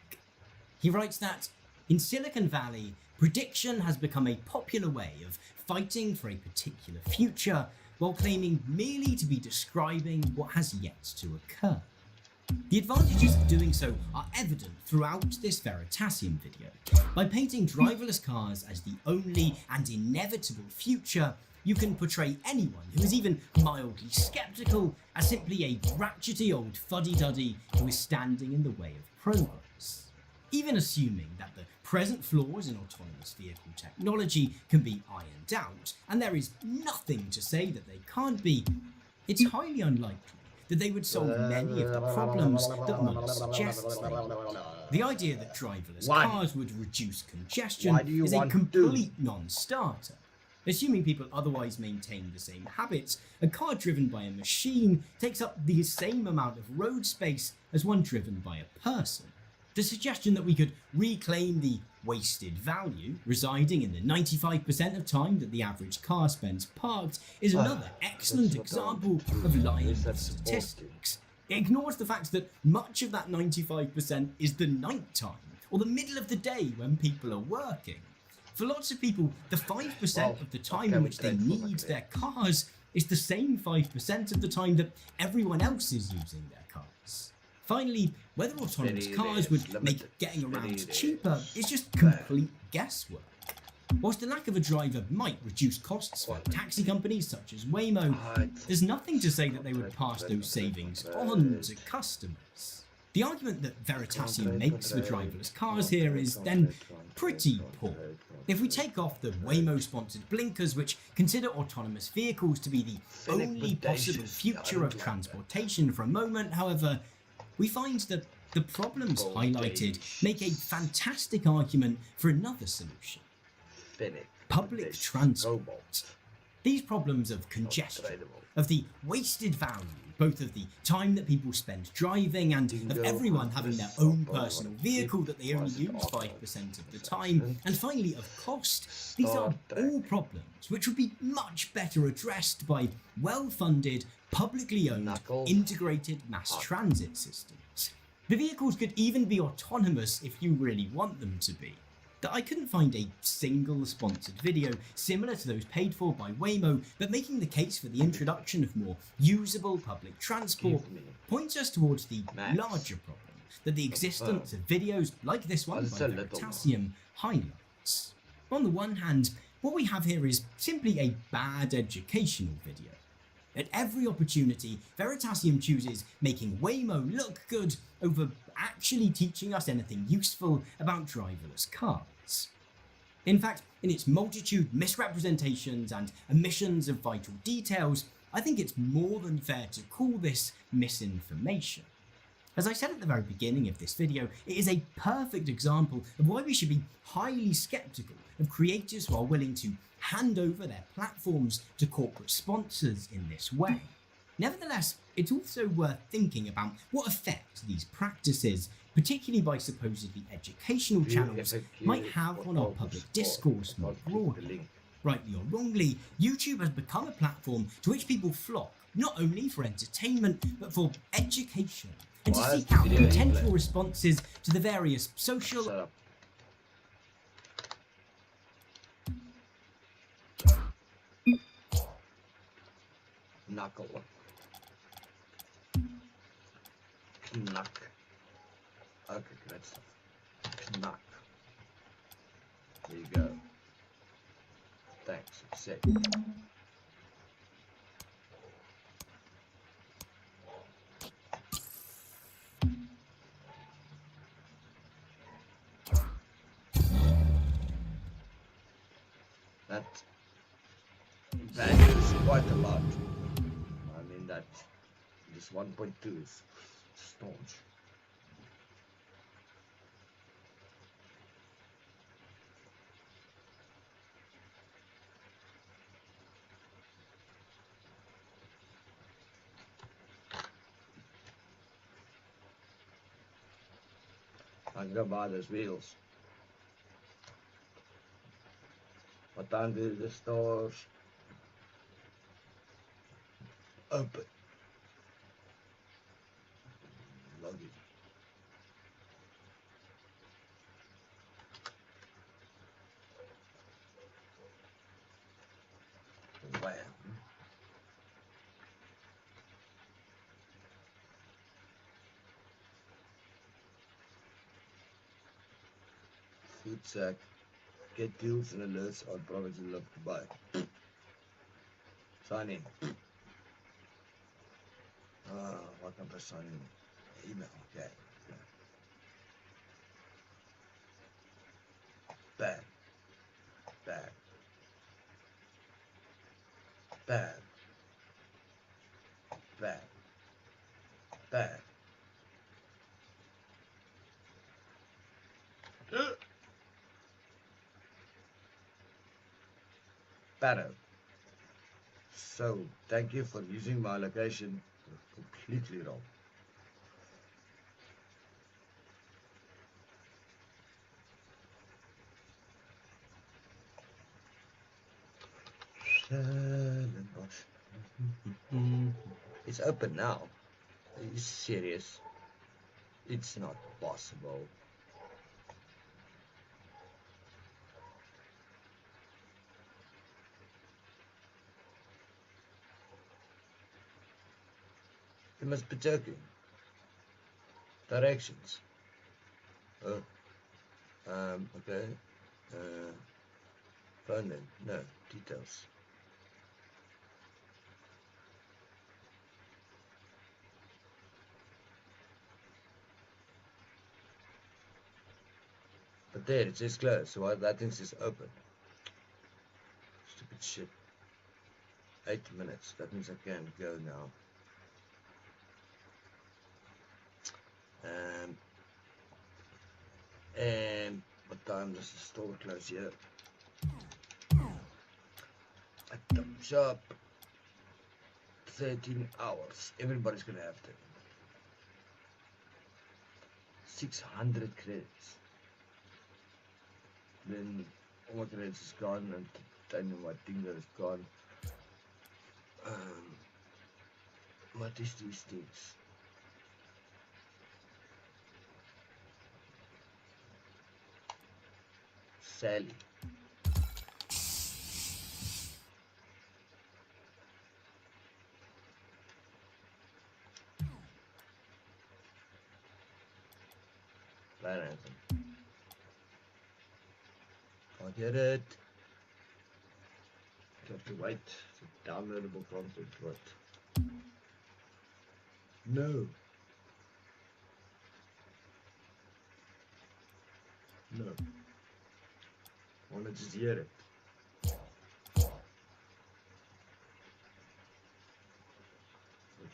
He writes that, in Silicon Valley, prediction has become a popular way of fighting for a particular future while claiming merely to be describing what has yet to occur. The advantages of doing so are evident throughout this Veritasium video. By painting driverless cars as the only and inevitable future, you can portray anyone who is even mildly skeptical as simply a ratchety old fuddy-duddy who is standing in the way of progress. Even assuming that the present flaws in autonomous vehicle technology can be ironed out, and there is nothing to say that they can't be, it's highly unlikely that they would solve many of the problems that Muller suggests they would. The idea that driverless cars would reduce congestion is a complete non-starter. Assuming people otherwise maintain the same habits, a car driven by a machine takes up the same amount of road space as one driven by a person. The suggestion that we could reclaim the wasted value residing in the 95% of time that the average car spends parked is another excellent example of lying with statistics. It ignores the fact that much of that 95% is the night time or the middle of the day when people are working. For lots of people, the 5% of the time in which they need their cars is the same 5% of the time that everyone else is using their cars. Finally, whether autonomous cars would make getting around cheaper is just complete guesswork. Whilst the lack of a driver might reduce costs for taxi companies such as Waymo, there's nothing to say that they would pass those savings on to customers. The argument that Veritasium makes for driverless cars here is then pretty poor. If we take off the Waymo-sponsored blinkers which consider autonomous vehicles to be the only possible future of transportation for a moment, however, we find that the problems highlighted make a fantastic argument for another solution. Public transport. These problems of congestion, of the wasted value, both of the time that people spend driving and of everyone having their own personal vehicle that they only use 5% of the time, and finally of cost, these are all problems which would be much better addressed by well-funded, publicly owned, integrated mass transit systems. The vehicles could even be autonomous if you really want them to be. That I couldn't find a single sponsored video similar to those paid for by Waymo, but making the case for the introduction of more usable public transport points us towards the larger problem that the existence of videos like this one by Veritasium highlights. On the one hand, what we have here is simply a bad educational video. At every opportunity, Veritasium chooses making Waymo look good over actually teaching us anything useful about driverless cars. In fact, in its multitude misrepresentations and omissions of vital details, I think it's more than fair to call this misinformation. As I said at the very beginning of this video, it is a perfect example of why we should be highly skeptical of creators who are willing to hand over their platforms to corporate sponsors in this way. Nevertheless, it's also worth thinking about what effect these practices, particularly by supposedly educational channels, might have on our public discourse more broadly. Rightly or wrongly, YouTube has become a platform to which people flock, not only for entertainment, but for education, and to seek out potential responses to the various social... Knuckle. Knuck. Okay, great stuff. Knuck. There you go. Thanks. Sick. That values quite a lot. I mean that this 1.2 is staunch. I'm gonna buy those wheels. What time do the stores open? Login. Wow. Food sack. Get deals and alerts on products you love to buy. Sign in. What can I sign in? Email, okay. Bad. Bad. Bad. Bad. Bad. Better. So, thank you for using my location completely wrong. It's open now. Are you serious? It's not possible. You must be joking. Directions. Oh. Okay. Phone name. No. Details. But there, it says closed, so that thing says open. Stupid shit. 8 minutes. That means I can go now. And what time does the store close here? At the shop, 13 hours. Everybody's gonna have to. 600 credits. Then all my credits is gone, and my thing that is gone. What is these things? Sally. Plan anthem. Can't get it. You have to wait for downloadable content. What? No. No. I want to just hear it. I'd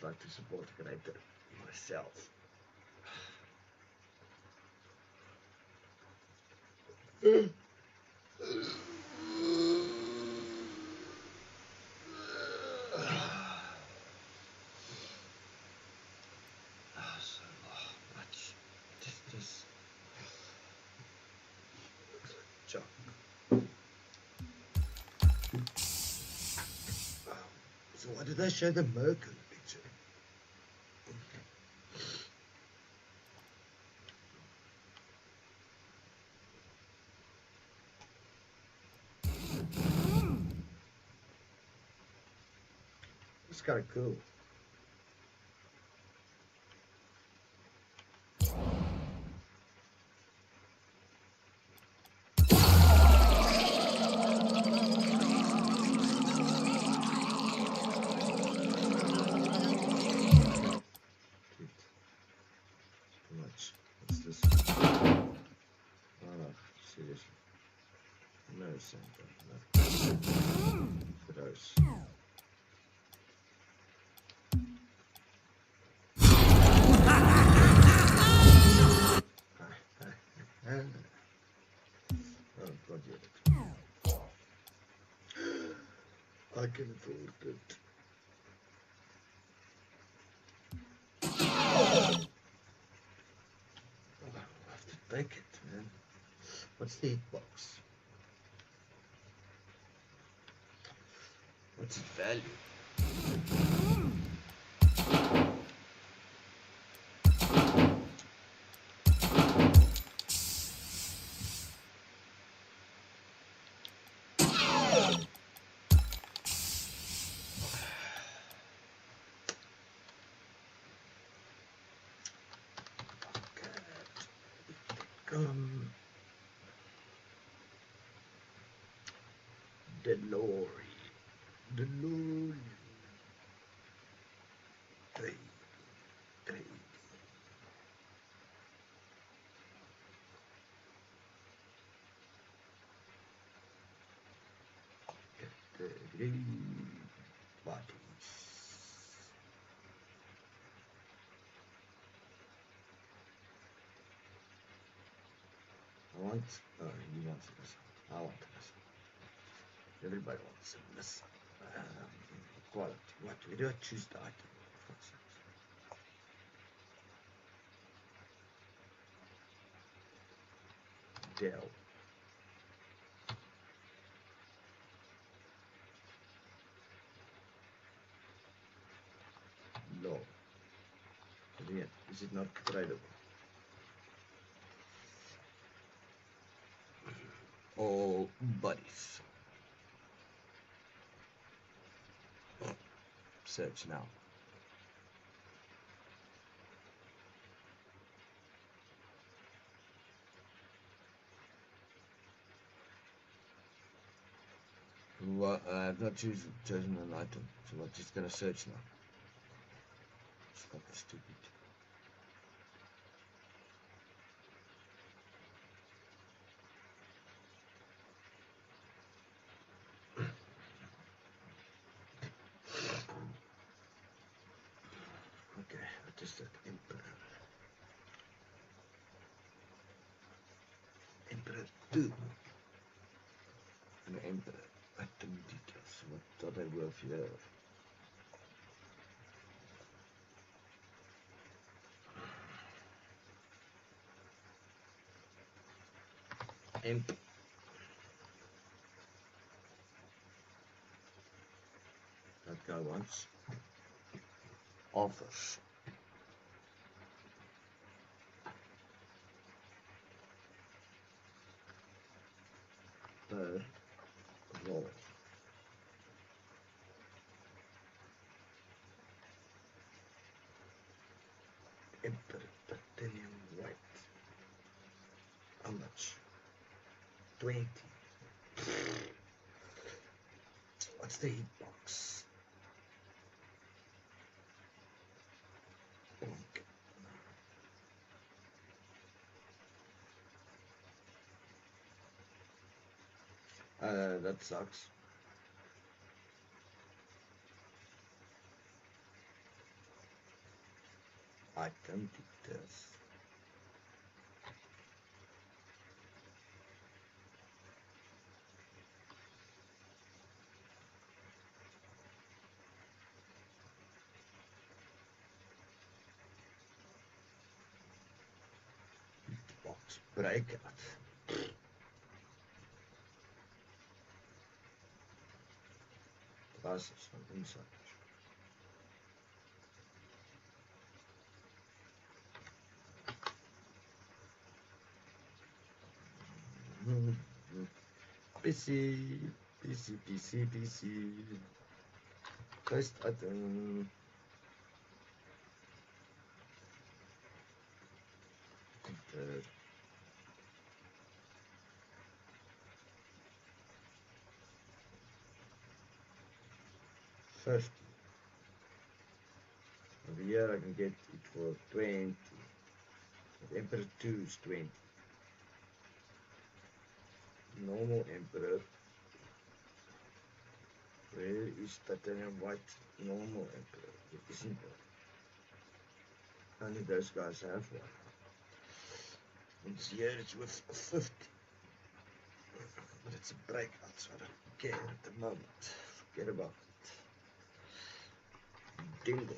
like to support the creator myself. So much. Just junk. So why did I show the Merc in the picture? It's kind of cool. Seriously. No Santa. No. Gross. Oh, God, yeah. I can afford it. I have to take it, man. What's the hitbox? What's its value? DeLorean. Trade. Get the green bodies. I want, you want this. I want this. Everybody wants this. Quality. What? Where do I choose the item? Dell. Low. Again, is it not tradable? All buddies. Search now. Well, I have not chosen an item, so I'm just gonna search now. It's not stupid. Okay, I just said Emperor. Emperor 2. An Emperor. Item details. What are they worth here? Emperor. That guy wants offers. Per roll. Emperor Titanium White. How much? 20. What's the hitbox? Bonk. That sucks. I don't think this. Box breakout. Glasses from inside. PC. First item. First. Over here I can get it for 20. The Emperor 2 is 20. Normal Emperor. Where is titanium white normal Emperor? It isn't there. Only those guys have one. And here it's with 50. But it's a breakout, so I don't care at the moment. Forget about it. Dingle.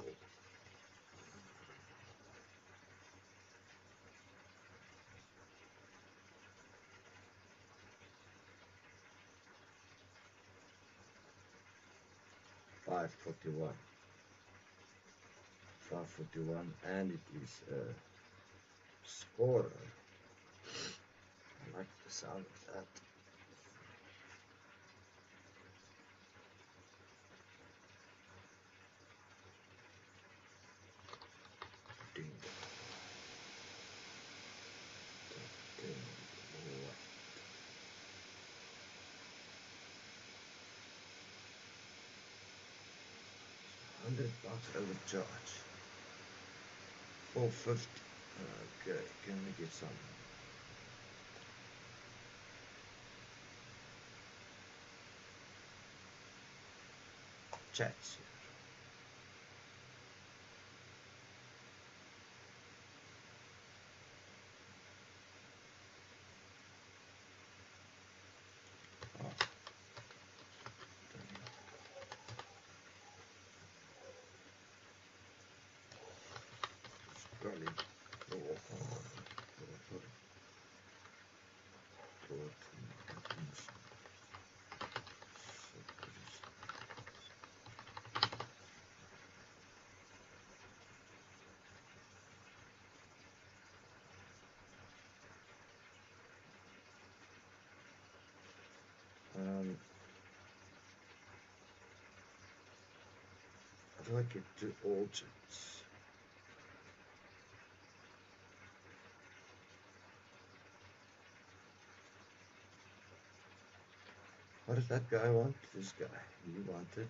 $541, and it is a scorer. I like the sound of that. Ding. $100 overcharge. 450. Okay, can we get some? Chats here. Probably go off on how do I get to all chats? What does that guy want? This guy. You want it?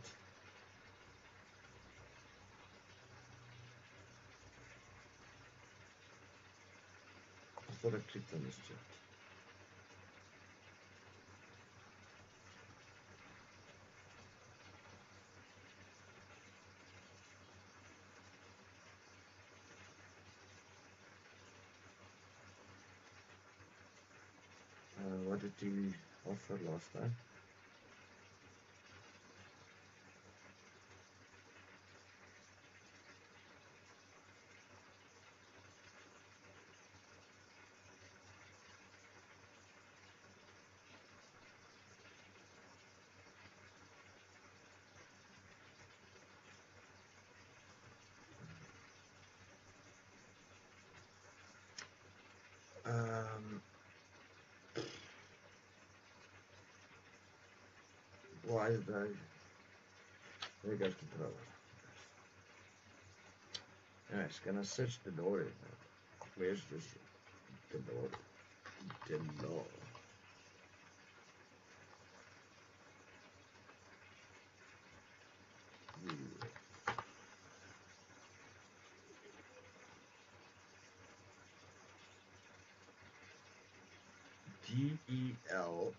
I thought I clicked on this chat. What did he offer last time? Why did I? There goes the door. Nice. Can I search the door? Where's this? The door. The door. DEL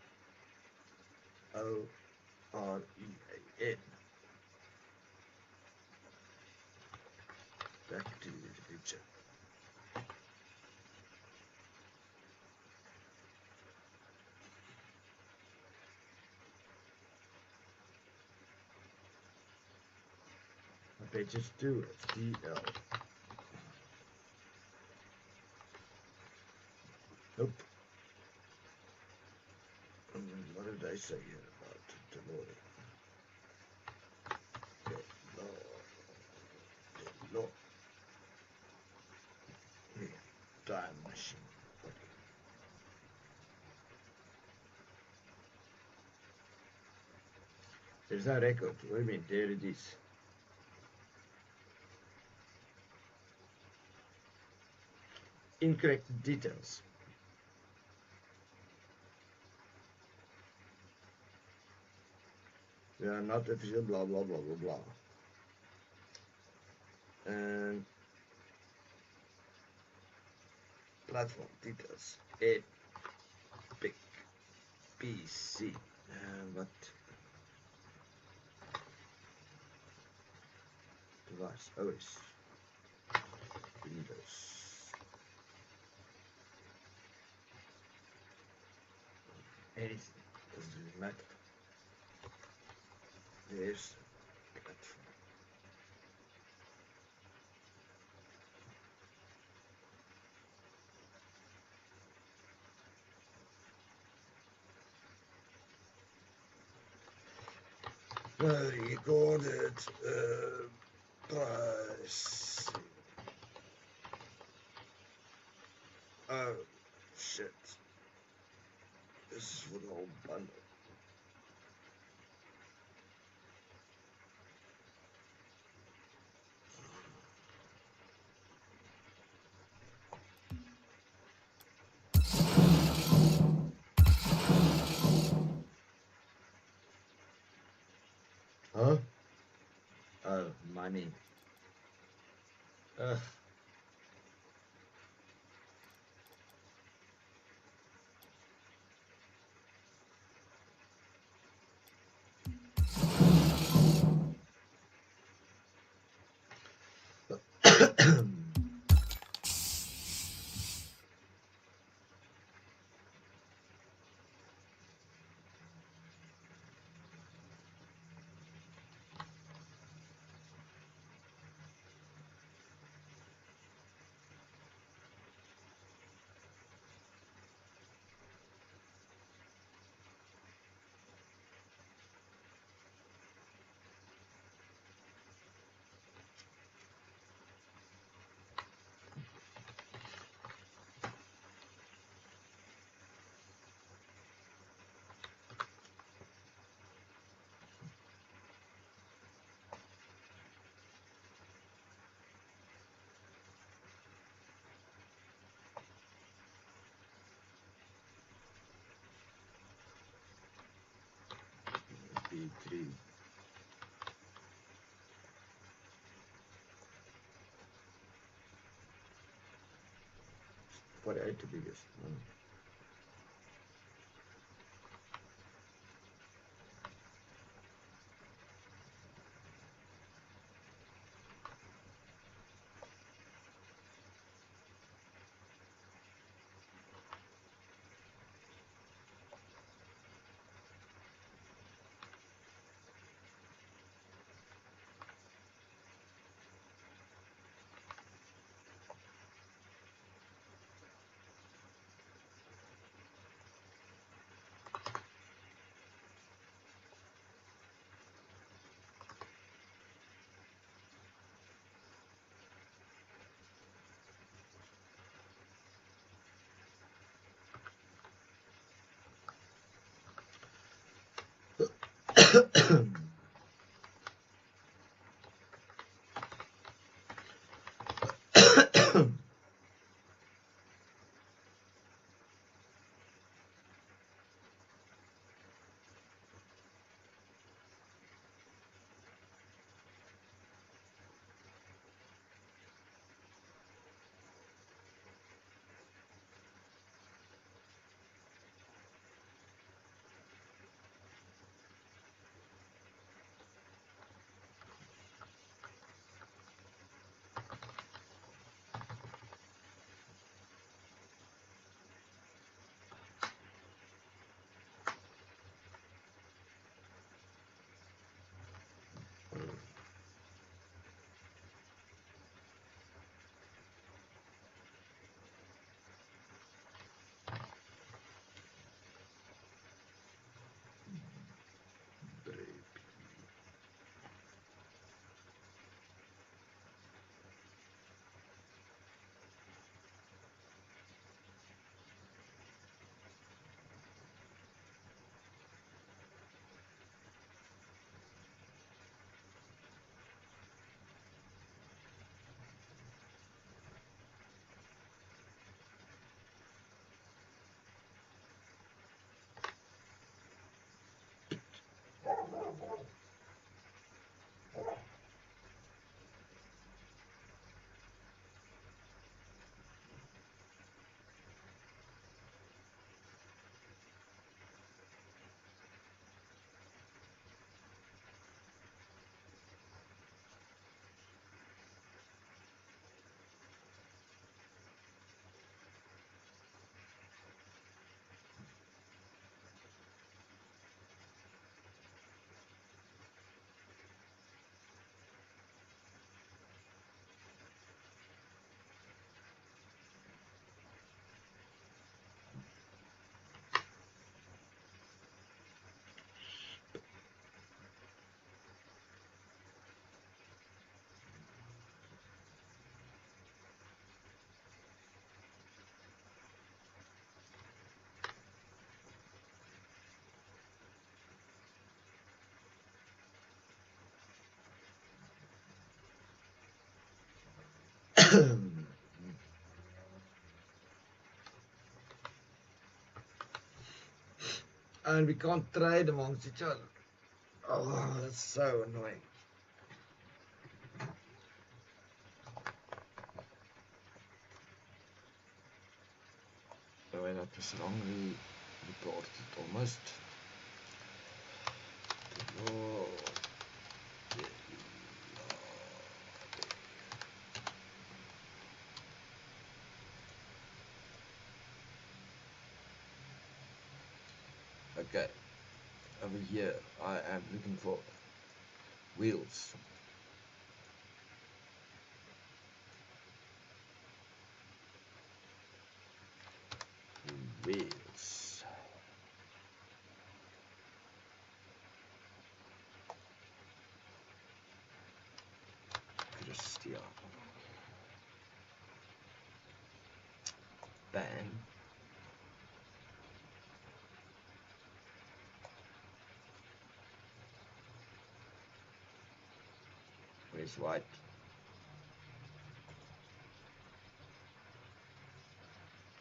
F-O-R-E-A-N. Back to the picture. Okay, just do it. D-L. Nope. What did I say here about Delore? Delore. Here, time machine. There's no record. What do you mean? There it is. Incorrect details. They are not official, blah, blah, blah, blah, blah. And platform details. Epic PC. What? Device. OS. Windows. Anything. Doesn't really matter. There's platform. Recorded price. Oh shit. This is for the whole bundle. Huh? Oh, money. Ugh. B3. For the biggest. And we can't trade amongst each other. Oh, that's so annoying. Oh, that was wrongly reported almost. Oh, okay, over here I am looking for wheels. Wheels. Christian. Bang. Where's white?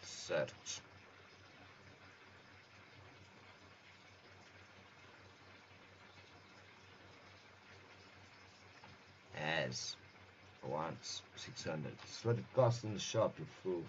Search. As once 600. That's what it costs in the shop, you fool.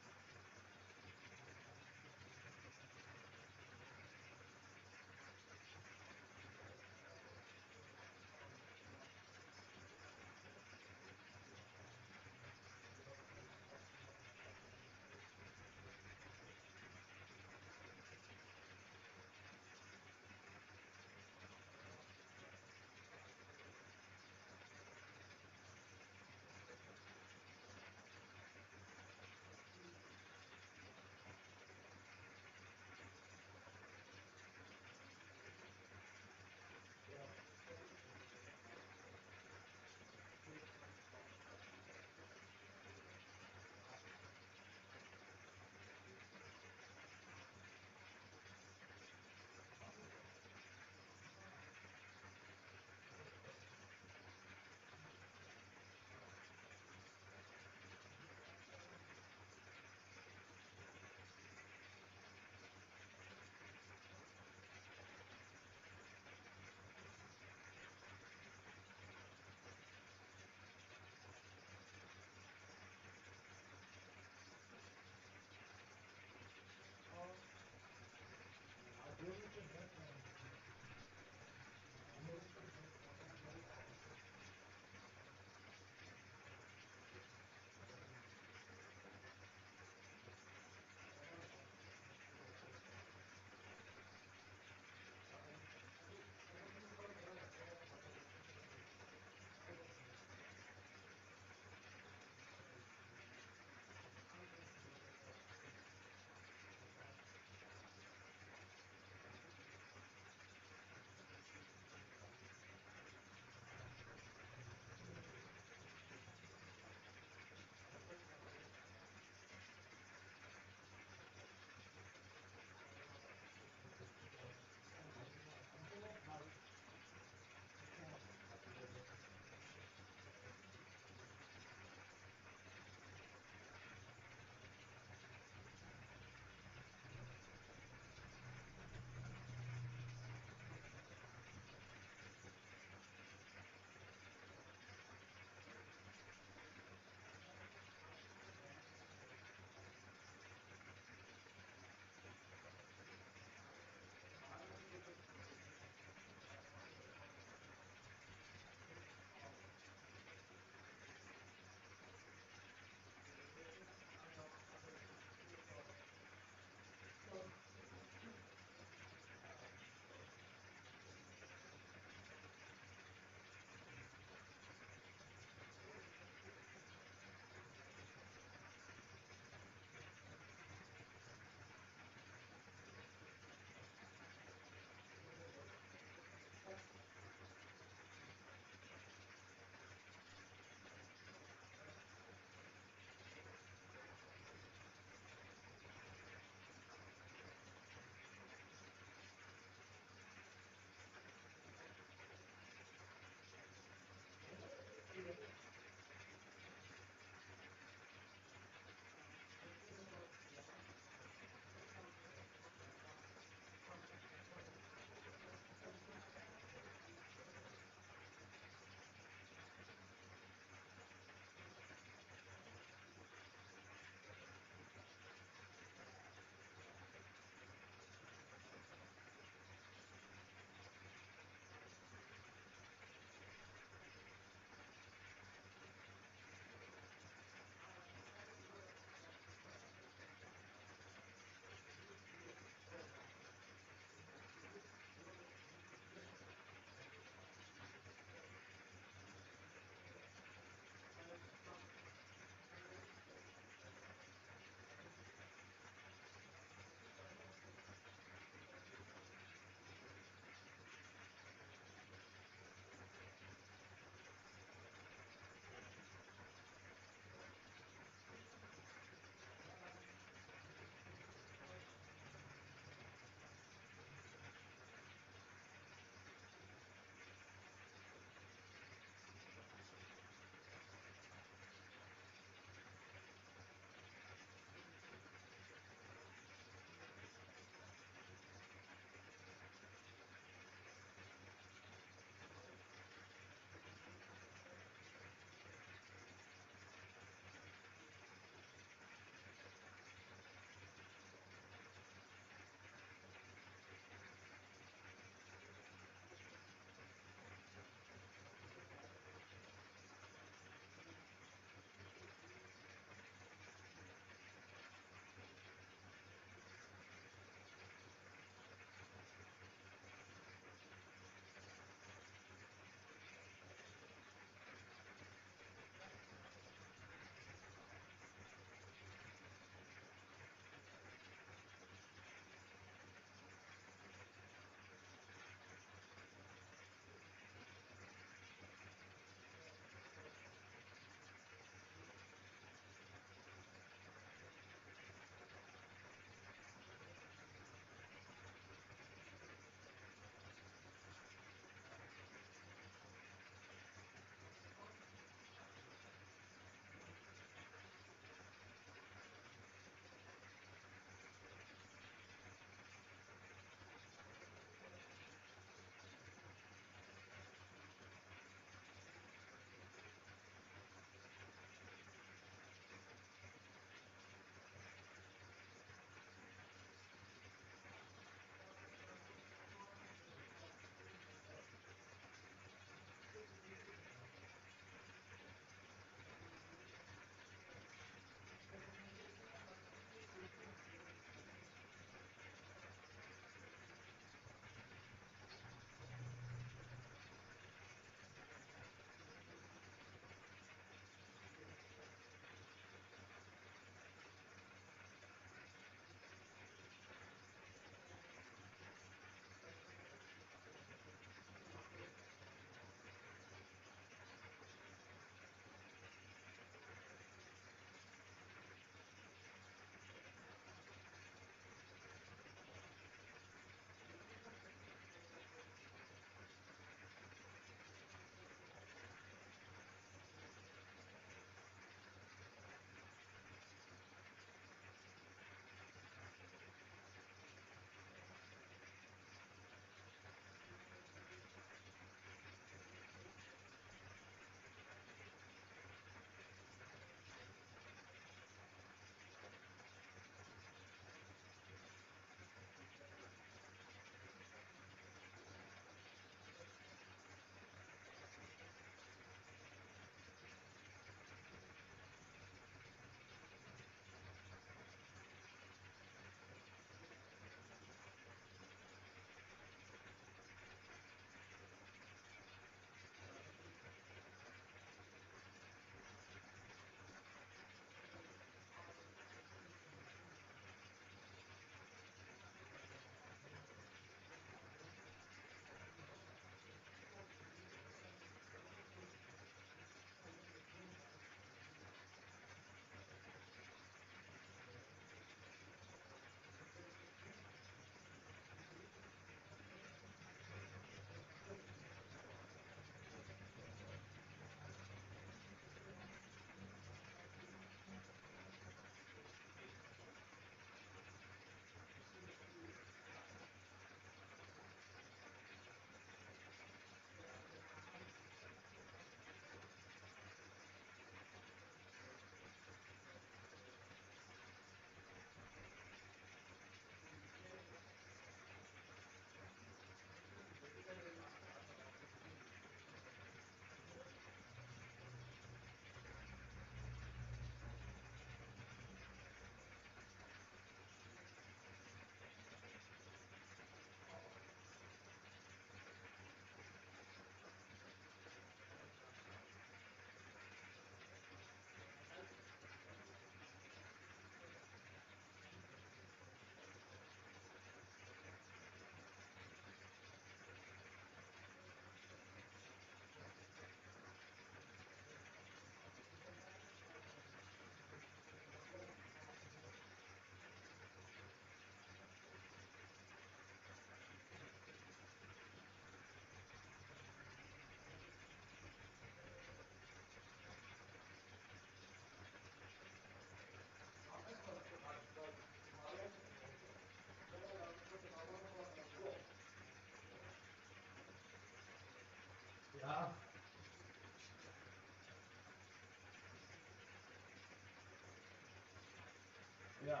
Yeah.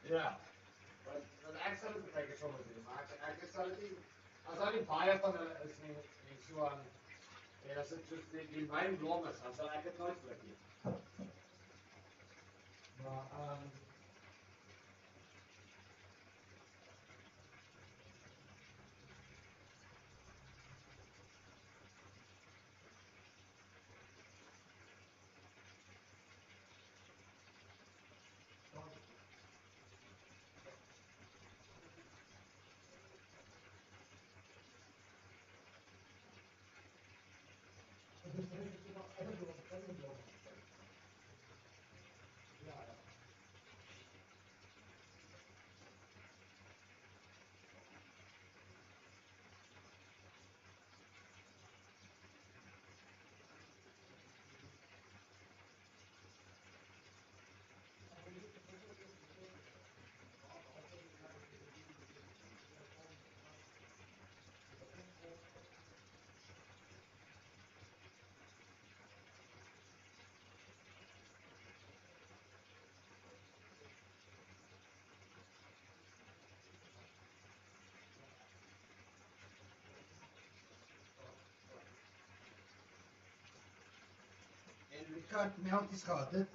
Ja, want ek sal dit baie keer sommer doen, maar ek sal dit nie as daar nie baie van hulle is nie en so aan en as dit soos die myn blom is, dan sal ek dit nooit flik nie. Maar en die kat melkies gehad het.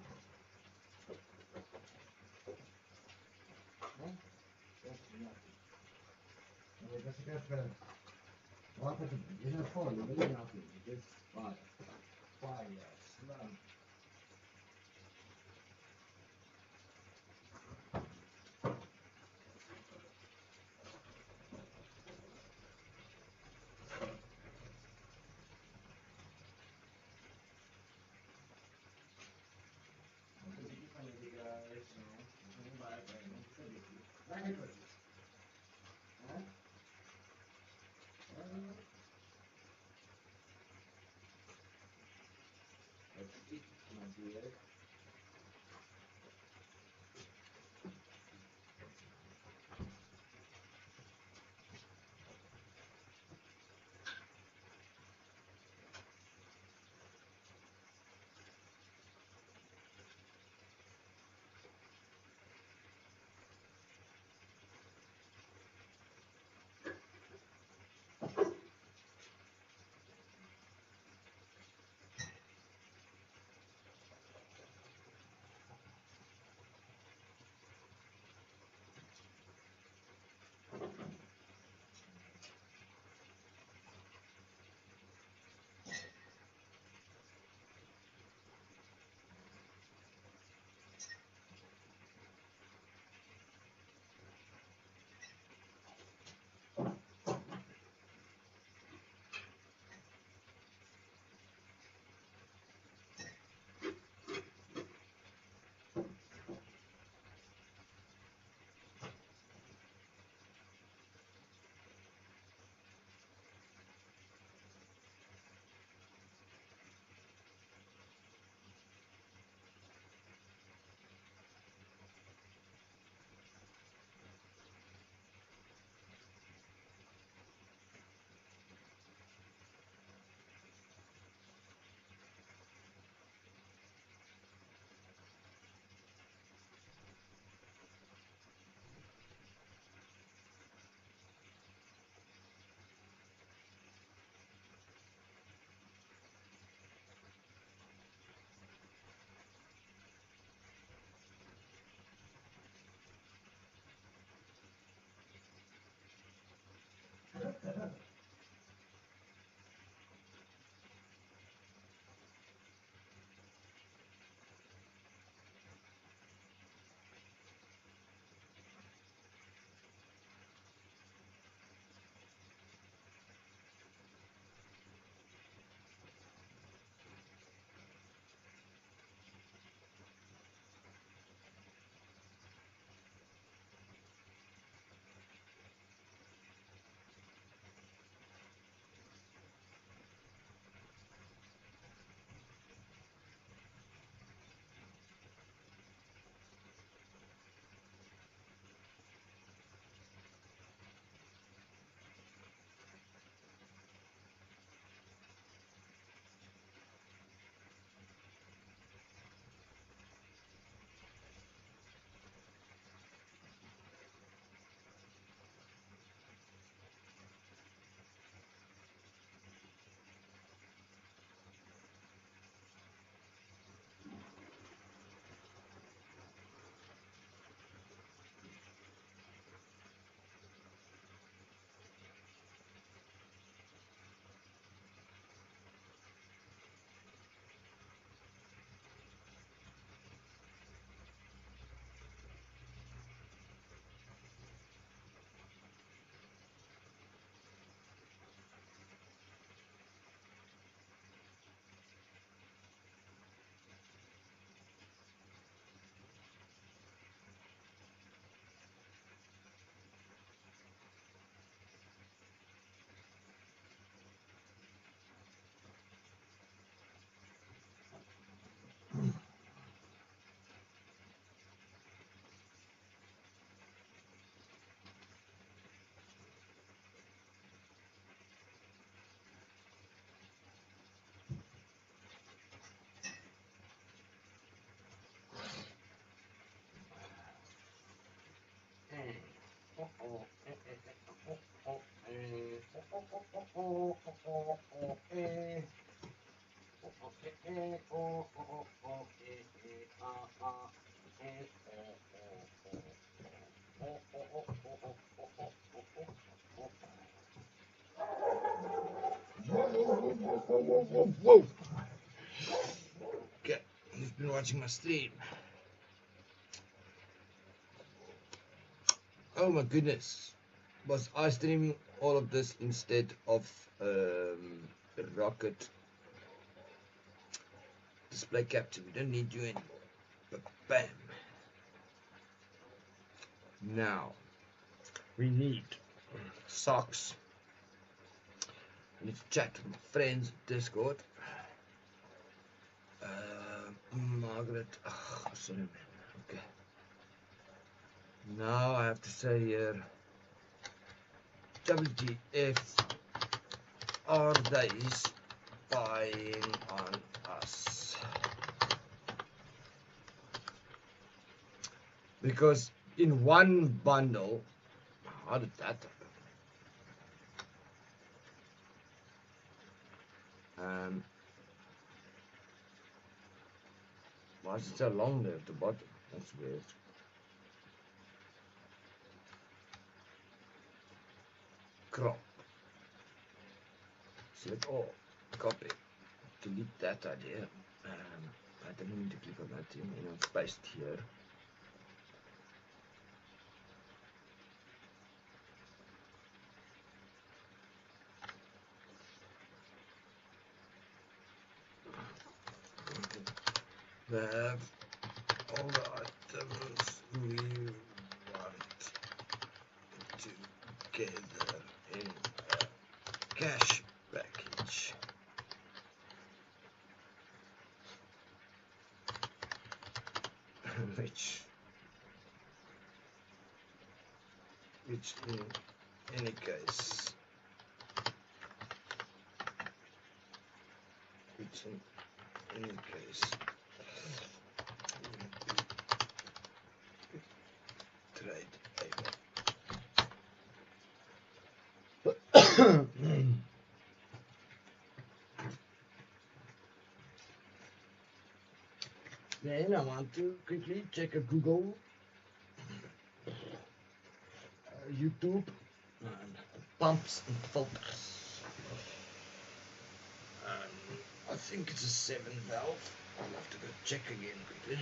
Dit is even wat het in 'n vol, jy wil nie aflê. Dit is baie slim. Whoa. Okay, he's been watching my stream. Oh my goodness. Was I streaming all of this instead of Rocket display capture? We don't need you anymore. But bam. Now we need socks. I need to chat with my friends on Discord. Margaret. Oh, sorry man. Okay. Now I have to say here, WTF are they spying on us? Because in one bundle, how did that happen? Why is it so long there at the bottom? That's weird. Crop. Select all. Copy. Delete that idea. I didn't mean to click on that thing. You know, it's pasted here. We have all the items we want together in a cash package. which in any case trade Then I want to quickly check a Google, YouTube, and pumps and filters. I think it's a 7 valve. I'll have to go check again quickly.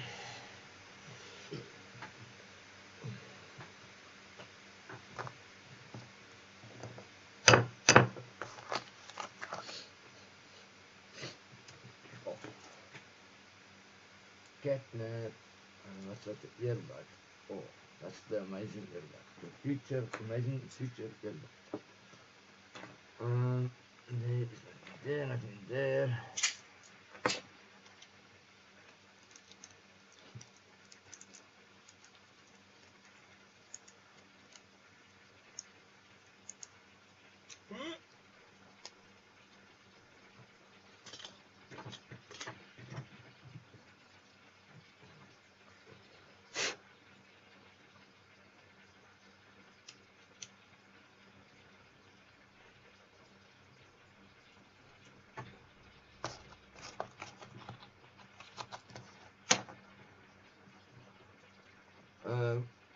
Catnap, and what's that? The earbud. Oh, that's the amazing earbud. The future, amazing future earbud. There, nothing there.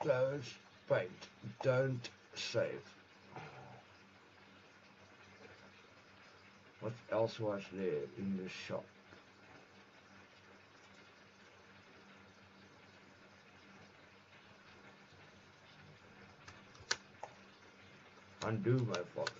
Close, paint, don't save. What else was there in the shop? Undo my pocket.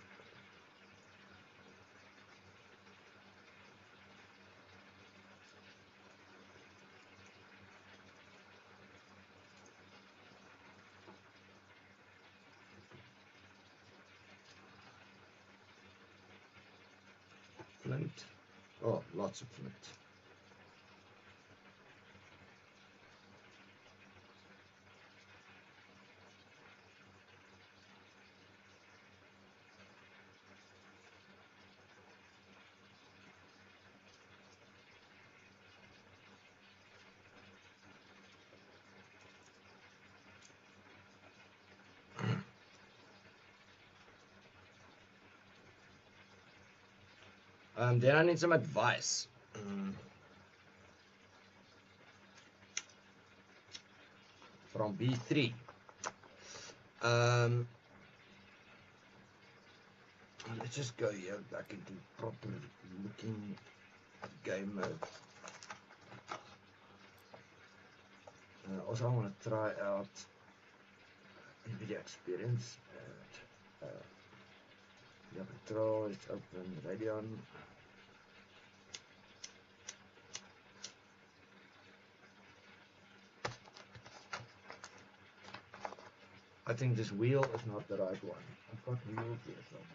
Flint. Oh, lots of flint. Then I need some advice. From B3. Let's just go here back into proper looking game mode. Also, I want to try out NVIDIA experience. Yeah, control, it's open, Radeon. I think this wheel is not the right one. I've got wheels here somewhere.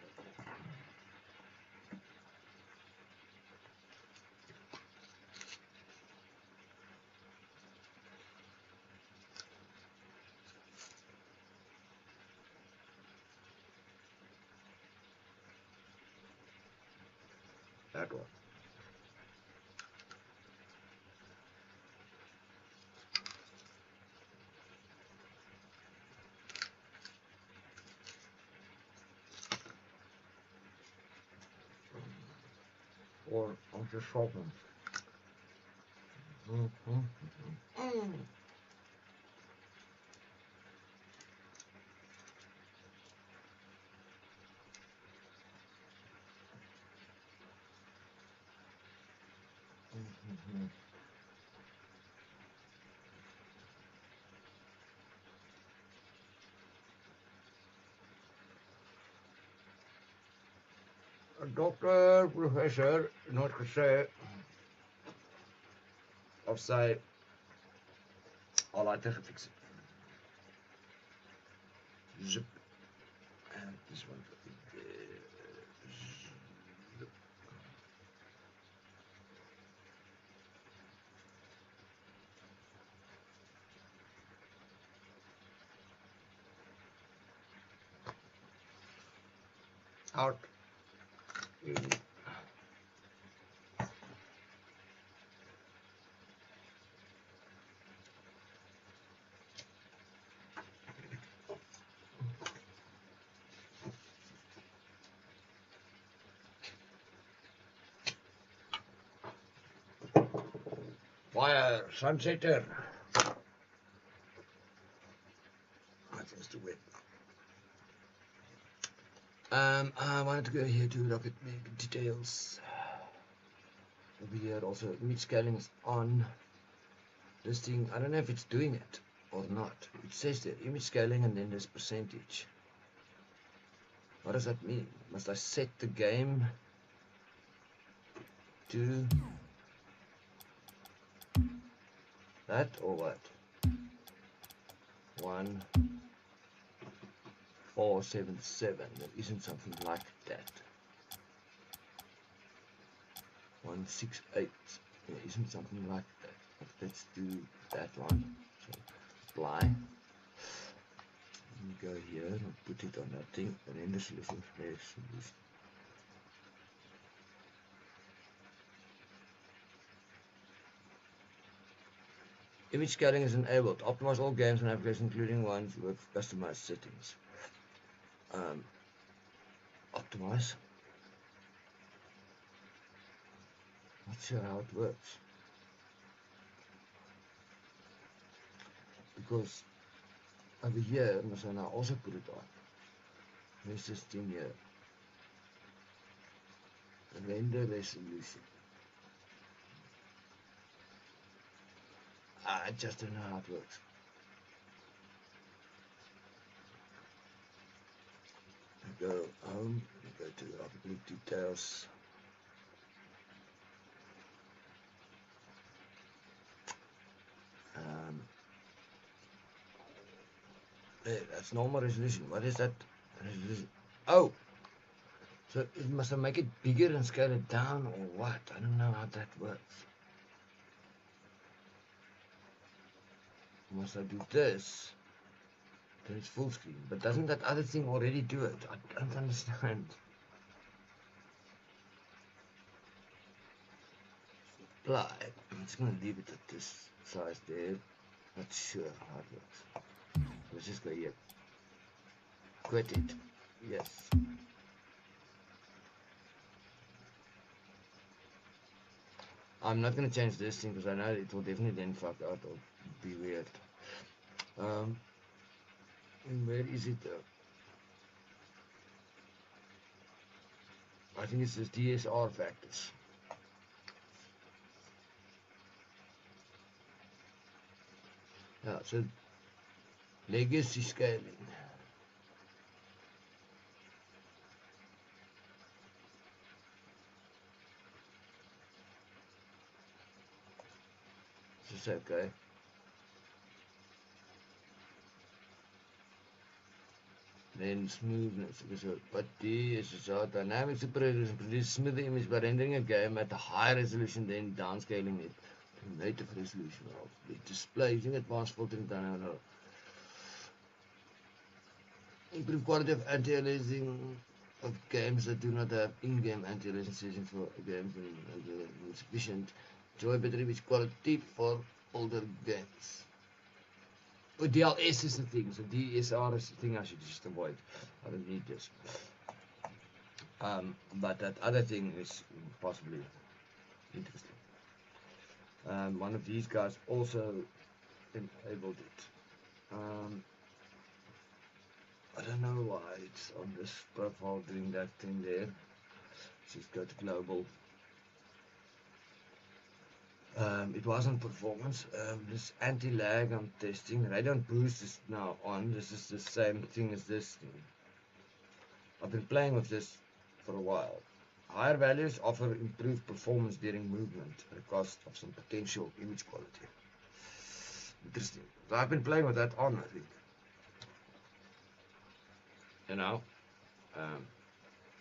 That one. Or on the problem. Dokter, professor, nooit gesê of sy al later gefiks het. Zip. And this one. Zip. Out. Fire, sunsetter. That was the whip. I wanted to go here to look at details. Over here also, image scaling is on. This thing, I don't know if it's doing it or not. It says there, image scaling, and then there's percentage. What does that mean? Must I set the game to that or what? 1477. There isn't something like that. 168. There isn't something like that. But let's do that one. So apply. Go here and put it on that thing, and then the solution is image scaling is enabled. Optimize all games and applications, including ones with customized settings. Optimize. Not sure how it works, because over here must I now also put it on. There's this thing here. Render resolution. I just don't know how it works. I go home, I go to the Rocketeer details. There, that's normal resolution. What is that resolution? Oh! So it must have make it bigger and scale it down, or what? I don't know how that works. Must I do this? Then it's full screen. But doesn't that other thing already do it? I don't understand. Apply. I'm just going to leave it at this size there. Not sure how it works. Let's just go here. Quit it. Yes. I'm not gonna change this thing because I know it will definitely then fuck out or be weird. And where is it though? I think it's this DSR factors. Yeah, so legacy scaling. This is okay. Then smoothness, but the SSR dynamic separators produce smoother image by rendering a game at a higher resolution than downscaling it to native resolution of the display using advanced filtering dynamic. Improve quality of anti-aliasing of games that do not have in-game anti-aliasing sessions for games and insufficient. Enjoy better image quality for older games. But DLS is the thing, so DSR is the thing I should just avoid. I don't need this. But that other thing is possibly interesting. One of these guys also enabled it. I don't know why it's on this profile doing that thing there. Just go to global. It wasn't performance. This anti-lag I'm testing. Radiant boost is now on. This is the same thing as this thing. I've been playing with this for a while. Higher values offer improved performance during movement at the cost of some potential image quality. Interesting. So I've been playing with that on, I think. You know,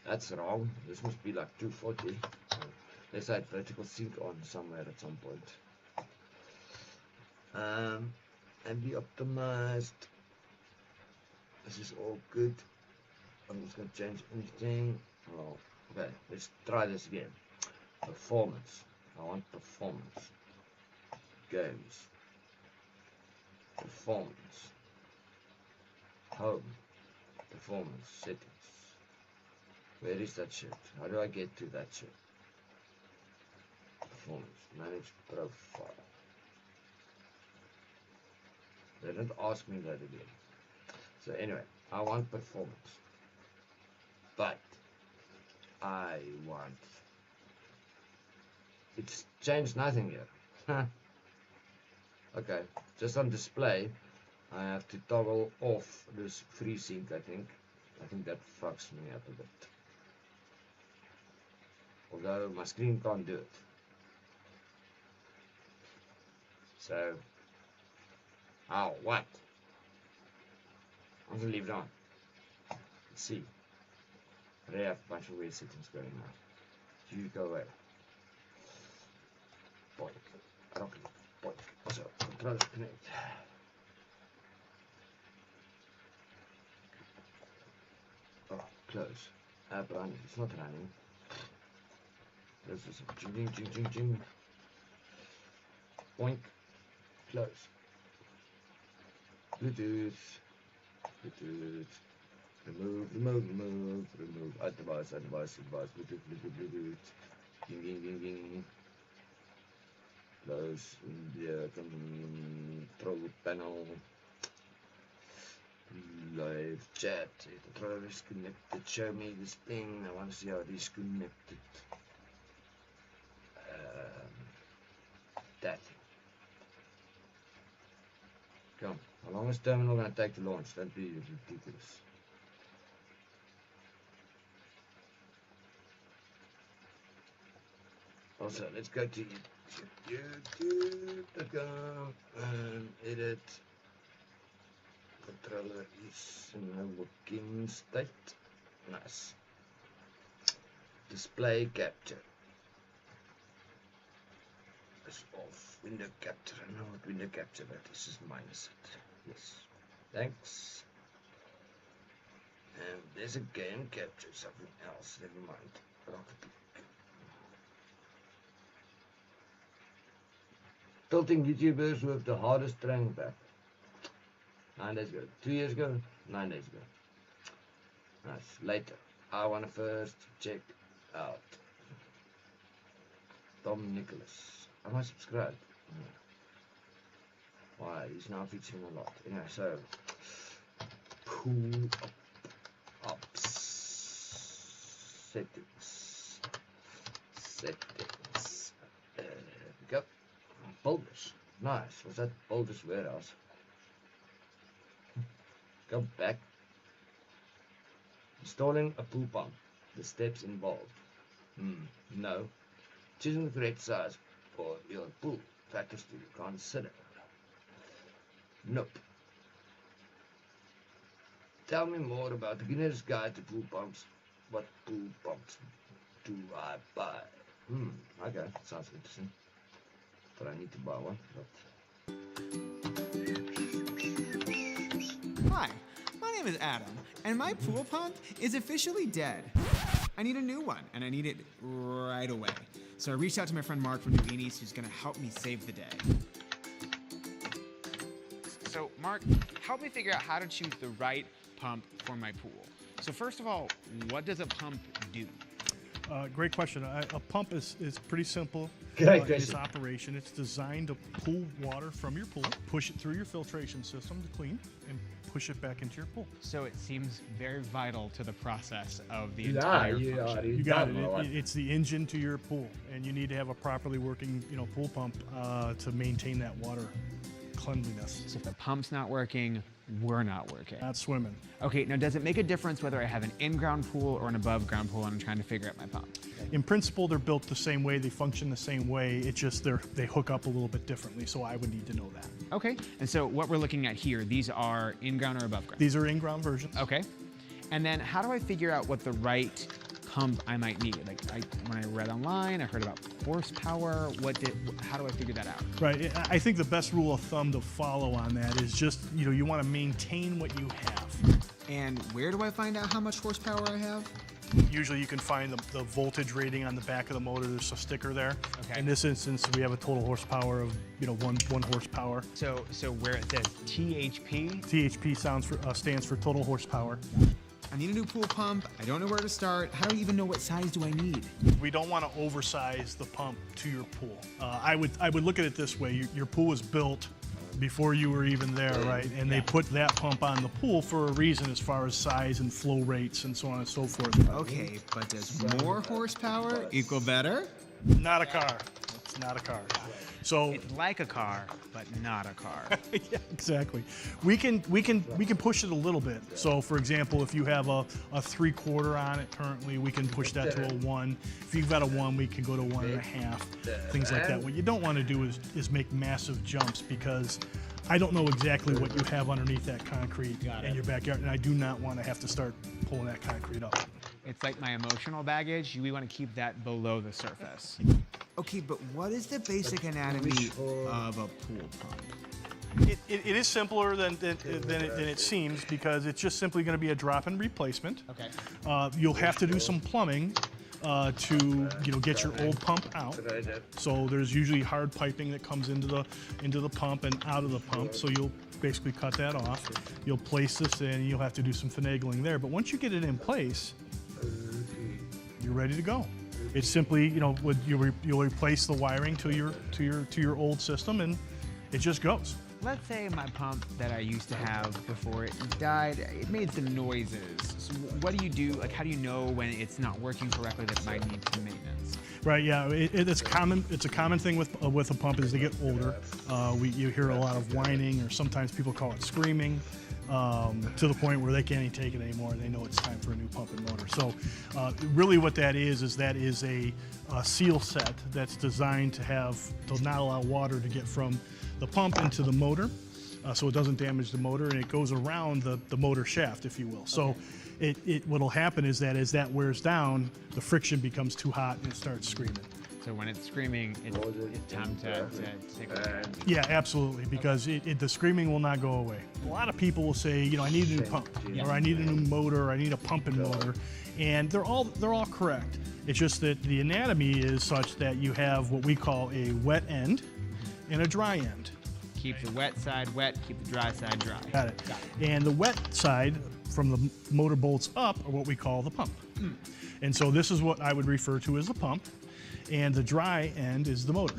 that's wrong. This must be like 240. Let's add vertical sync on somewhere at some point. And be optimized. This is all good. I'm just going to change anything. Oh, okay, let's try this again. Performance. I want performance. Games. Performance. Home. Performance. Settings. Where is that shit? How do I get to that shit? Performance. Manage profile. They didn't ask me that again. So anyway, I want performance. But I want, it's changed nothing here. Okay, just on display I have to toggle off this FreeSync. I think that fucks me up a bit, although my screen can't do it. So what? I'm gonna leave it on. Let's see. I have a bunch of weird settings going on. You go away. Boink. Rocket. Boink. Also, control connect. Oh, close. App running. It's not running. This is jing jing jing jing. Boink. Close. Bluetooth. Bluetooth. Remove. Add device, Bluetooth. Ding. Close the control panel. Live chat. The controller is connected. Show me this thing. I want to see how it is connected. That thing. Come. How long is terminal going to take to launch? That'd be ridiculous. Also, let's go to YouTube.com and edit. Controller is in a working state. Nice. Display capture. It's off. Window capture. I know what window capture that is. Just minus it. Yes. Thanks. And there's a game capture. Something else. Never mind. Rocketeer. Tilting YouTubers with the hardest training back. 9 days ago. 2 years ago? 9 days ago. Nice. Later. I want to first check out Tom Nicholas. Am I subscribed? Why, he's now featuring a lot. Anyway, so pull up settings. There we go. Boulders. Nice. Was that Boulders warehouse? Go back. Installing a pool pump. The steps involved. No. Choosing the correct size for your pool. Factors to consider. Nope. Tell me more about the beginner's guide to pool pumps. What pool pumps do I buy? Okay, sounds interesting. But I need to buy one. Hi, my name is Adam, and my pool pump is officially dead. I need a new one, and I need it right away. So I reached out to my friend Mark from Noob, who's gonna help me save the day. So Mark, help me figure out how to choose the right pump for my pool. So first of all, what does a pump do? Great question. A pump is pretty simple. Its operation. It's designed to pull water from your pool, push it through your filtration system to clean, and push it back into your pool. So it seems very vital to the process of the entire function. You got it. It's the engine to your pool, and you need to have a properly working, pool pump to maintain that water cleanliness. So if the pump's not working, we're not working. Not swimming. Okay, now does it make a difference whether I have an in-ground pool or an above-ground pool and I'm trying to figure out my pump? In principle, they're built the same way, they function the same way, it's just they hook up a little bit differently, so I would need to know that. Okay, and so what we're looking at here, these are in-ground or above-ground? These are in-ground versions. Okay, and then how do I figure out what the right pump I might need? Like when I read online, I heard about horsepower. How do I figure that out? Right, I think the best rule of thumb to follow on that is just, you want to maintain what you have. And where do I find out how much horsepower I have? Usually you can find the voltage rating on the back of the motor. There's a sticker there. Okay. In this instance, we have a total horsepower of, one horsepower. So where it says THP? THP stands for total horsepower. I need a new pool pump. I don't know where to start. How do I even know what size do I need? We don't want to oversize the pump to your pool. I would look at it this way. Your pool was built before you were even there, right? And they put that pump on the pool for a reason as far as size and flow rates and so on and so forth. Okay, but does more horsepower equal better? Not a car. It's not a car. So it's like a car, but not a car. Yeah, exactly. We can push it a little bit. So for example, if you have a 3/4 on it currently, we can push that to a 1. If you've got a 1, we can go to 1.5. Things like that. What you don't want to do is make massive jumps, because I don't know exactly what you have underneath that concrete in your backyard, and I do not want to have to start pulling that concrete up. It's like my emotional baggage. We want to keep that below the surface. Okay, but what is the basic anatomy of a pool pump? It is simpler than it seems, because it's just simply going to be a drop-in replacement. Okay. You'll have to do some plumbing to get your old pump out. So there's usually hard piping that comes into the pump and out of the pump. So you'll basically cut that off. You'll place this in, and you'll have to do some finagling there. But once you get it in place, you're ready to go. It's simply, you'll replace the wiring to your old system, and it just goes. Let's say my pump that I used to have before it died, it made some noises. So what do you do? Like, how do you know when it's not working correctly that it might need some maintenance? Right. Yeah. It's common. It's a common thing with a pump as they get older. You hear a lot of whining, or sometimes people call it screaming. To the point where they can't even take it anymore, and they know it's time for a new pump and motor. So really what that is a seal set that's designed to not allow water to get from the pump into the motor, so it doesn't damage the motor, and it goes around the motor shaft, if you will. So what'll happen is that as that wears down, the friction becomes too hot and it starts screaming. So when it's screaming, it's time to take a look. Yeah, absolutely, because the screaming will not go away. A lot of people will say, I need a new pump, or I need a new motor, or I need a pumping motor, and they're all correct. It's just that the anatomy is such that you have what we call a wet end and a dry end. Keep the wet side wet, keep the dry side dry. Got it. And the wet side, from the motor bolts up, are what we call the pump. And so this is what I would refer to as the pump. and the dry end is the motor.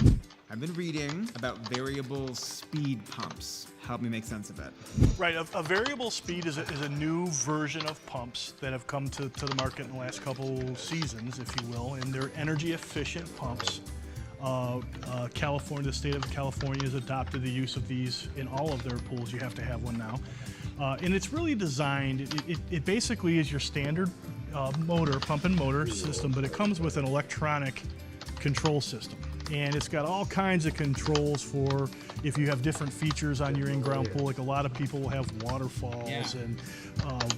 I've been reading about variable speed pumps. Help me make sense of it. Right, a variable speed is a new version of pumps that have come to the market in the last couple seasons, if you will, and they're energy efficient pumps. California, the state of California has adopted the use of these in all of their pools. You have to have one now. And it's really designed, it basically is your standard motor, pump and motor system, but it comes with an electronic control system. And it's got all kinds of controls for if you have different features on your in-ground pool. Like a lot of people will have waterfalls and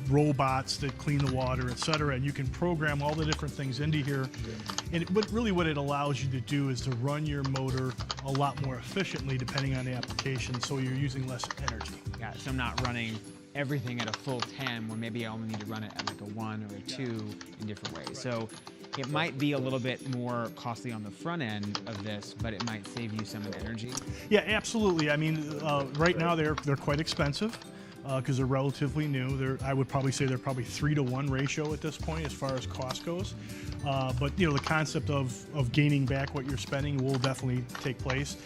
robots that clean the water, etc. And you can program all the different things into here. And really what it allows you to do is to run your motor a lot more efficiently depending on the application, so you're using less energy. Yeah, so I'm not running everything at a full 10 where maybe I only need to run it at like a 1 or a 2 in different ways. So it might be a little bit more costly on the front end of this, but it might save you some energy. Yeah, absolutely. I mean, right now they're quite expensive because they're relatively new. I would probably say they're probably 3-to-1 ratio at this point as far as cost goes. But you know, the concept of gaining back what you're spending will definitely take place.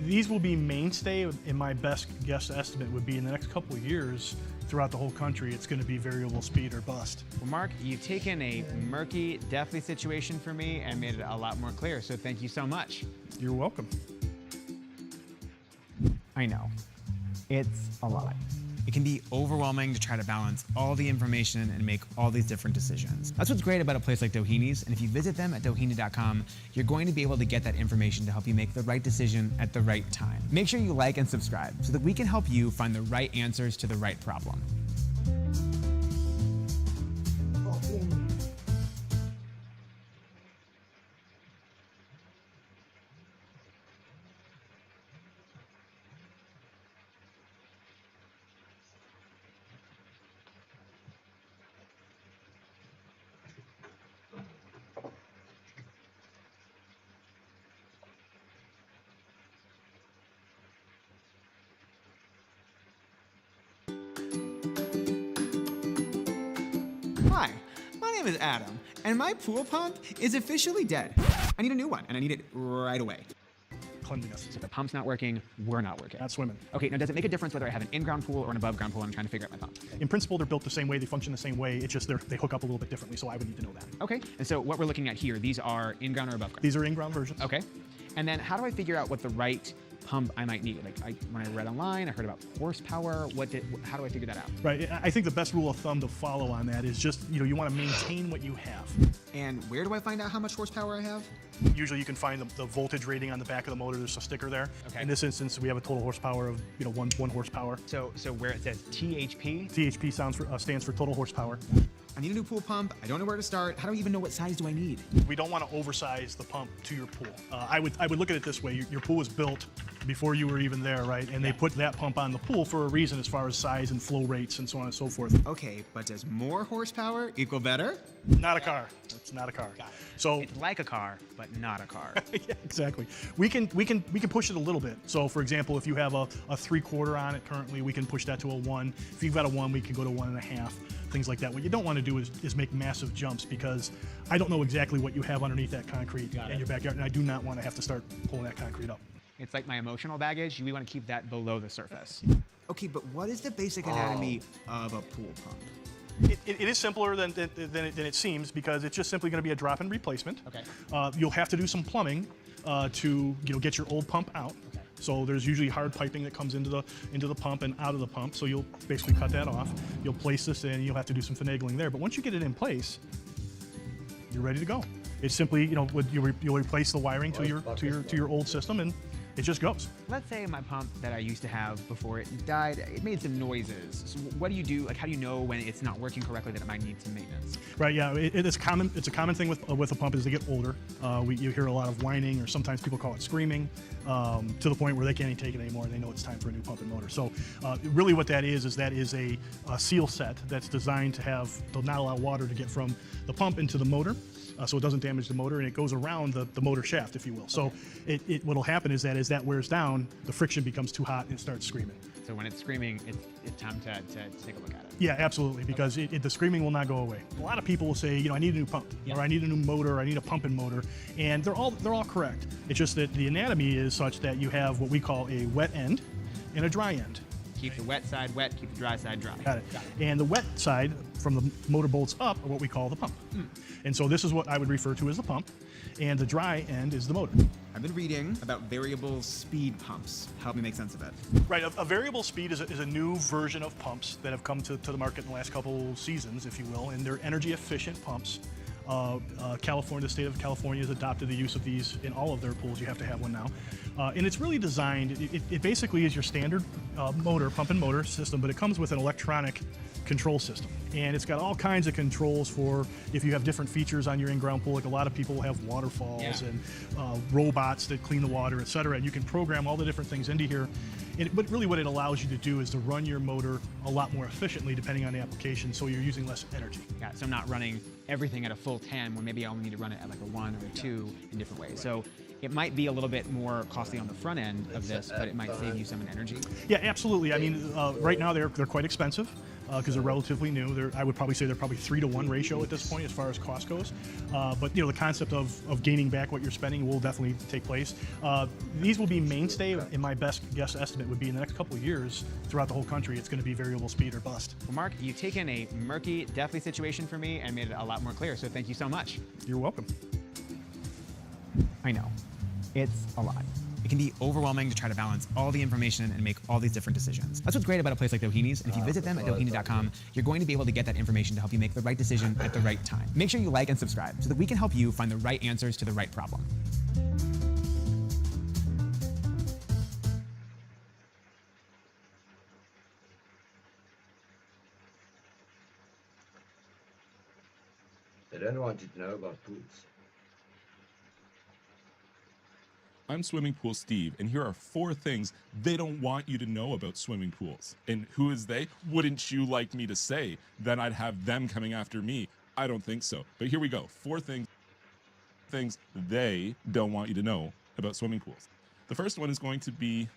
These will be mainstay, in my best guess estimate would be in the next couple of years. Throughout the whole country, it's going to be variable speed or bust. Well, Mark, you've taken a murky, deathly situation for me and made it a lot more clear, so thank you so much. You're welcome. I know, it's a lot. It can be overwhelming to try to balance all the information and make all these different decisions. That's what's great about a place like Doheni's, and if you visit them at doheny.com, you're going to be able to get that information to help you make the right decision at the right time. Make sure you like and subscribe so that we can help you find the right answers to the right problem. Hi, my name is Adam, and my pool pump is officially dead. I need a new one, and I need it right away. Cleanliness. So the pump's not working, we're not working. Not swimming. Okay, now does it make a difference whether I have an in-ground pool or an above-ground pool and I'm trying to figure out my pump? In principle, they're built the same way, they function the same way, it's just they hook up a little bit differently, so I would need to know that. Okay, and so what we're looking at here, these are in-ground or above-ground? These are in-ground versions. Okay, and then how do I figure out what the right pump I might need? Like when I read online, I heard about horsepower. How do I figure that out? Right, I think the best rule of thumb to follow on that is just, you want to maintain what you have. And where do I find out how much horsepower I have? Usually you can find the voltage rating on the back of the motor. There's a sticker there. Okay. In this instance, we have a total horsepower of, one horsepower. So where it says THP? THP stands for total horsepower. I need a new pool pump. I don't know where to start. How do I even know what size do I need? We don't want to oversize the pump to your pool. I would look at it this way. Your pool was built before you were even there, right? And they put that pump on the pool for a reason as far as size and flow rates and so on and so forth. Okay, but does more horsepower equal better? Not a car. It's not a car. Got it. So it's like a car, but not a car. yeah, exactly. We can push it a little bit. So for example, if you have a 3/4 on it currently, we can push that to a 1. If you've got a 1, we can go to 1.5. Things like that. What you don't want to do is make massive jumps, because I don't know exactly what you have underneath that concrete in your backyard, and I do not want to have to start pulling that concrete up. It's like my emotional baggage. We want to keep that below the surface. Okay, but what is the basic anatomy of a pool pump? It is simpler than it seems, because it's just simply going to be a drop-in replacement. Okay. You'll have to do some plumbing to get your old pump out. Okay. So there's usually hard piping that comes into the pump and out of the pump. So you'll basically cut that off. You'll place this in. You'll have to do some finagling there. But once you get it in place, you're ready to go. It's simply you'll replace the wiring to your old system, and it just goes. Let's say my pump that I used to have before it died, it made some noises. So what do you do? Like, how do you know when it's not working correctly that it might need some maintenance? Right. Yeah. It's common. It's a common thing with a pump as they get older. You hear a lot of whining, or sometimes people call it screaming, to the point where they can't even take it anymore and they know it's time for a new pump and motor. So really, what that is a seal set that's designed to not allow water to get from the pump into the motor. So it doesn't damage the motor, and it goes around the motor shaft, if you will. So what'll happen is that as that wears down, the friction becomes too hot and it starts screaming. So when it's screaming, it's time to take a look at it. Yeah, absolutely, because the screaming will not go away. A lot of people will say, I need a new pump, or I need a new motor, or I need a pumping motor, and they're all correct. It's just that the anatomy is such that you have what we call a wet end and a dry end. Keep the wet side wet, keep the dry side dry. Got it. And the wet side, from the motor bolts up, are what we call the pump. And so this is what I would refer to as the pump, and the dry end is the motor. I've been reading about variable speed pumps. Help me make sense of it. Right, a variable speed is a new version of pumps that have come to the market in the last couple seasons, if you will, and they're energy efficient pumps. California, the state of California has adopted the use of these in all of their pools. You have to have one now. And it's really designed, it basically is your standard pump and motor system, but it comes with an electronic control system. And it's got all kinds of controls for if you have different features on your in-ground pool, like a lot of people have waterfalls and robots that clean the water, etc. And you can program all the different things into here. But really what it allows you to do is to run your motor a lot more efficiently depending on the application, so you're using less energy. Yeah, so I'm not running everything at a full 10 when maybe I only need to run it at like a 1 or a 2 in different ways. So it might be a little bit more costly on the front end of this, but it might save you some in energy. Yeah, absolutely. I mean, right now they're quite expensive because they're relatively new. I would probably say they're probably 3-to-1 ratio at this point as far as cost goes. But the concept of gaining back what you're spending will definitely take place. These will be mainstay, and my best guess estimate would be in the next couple of years throughout the whole country, it's going to be variable speed or bust. Well, Mark, you've taken a murky, deathly situation for me and made it a lot more clear, so thank you so much. You're welcome. I know, it's a lot. It can be overwhelming to try to balance all the information and make all these different decisions. That's what's great about a place like Doheni's, and if you visit them at doheny.com, you're going to be able to get that information to help you make the right decision at the right time. Make sure you like and subscribe so that we can help you find the right answers to the right problem. They don't want you to know about pools. I'm Swimming Pool Steve, and here are 4 things they don't want you to know about swimming pools. And who is they? Wouldn't you like me to say? Then I'd have them coming after me. I don't think so. But here we go. 4 things they don't want you to know about swimming pools. The first one is going to be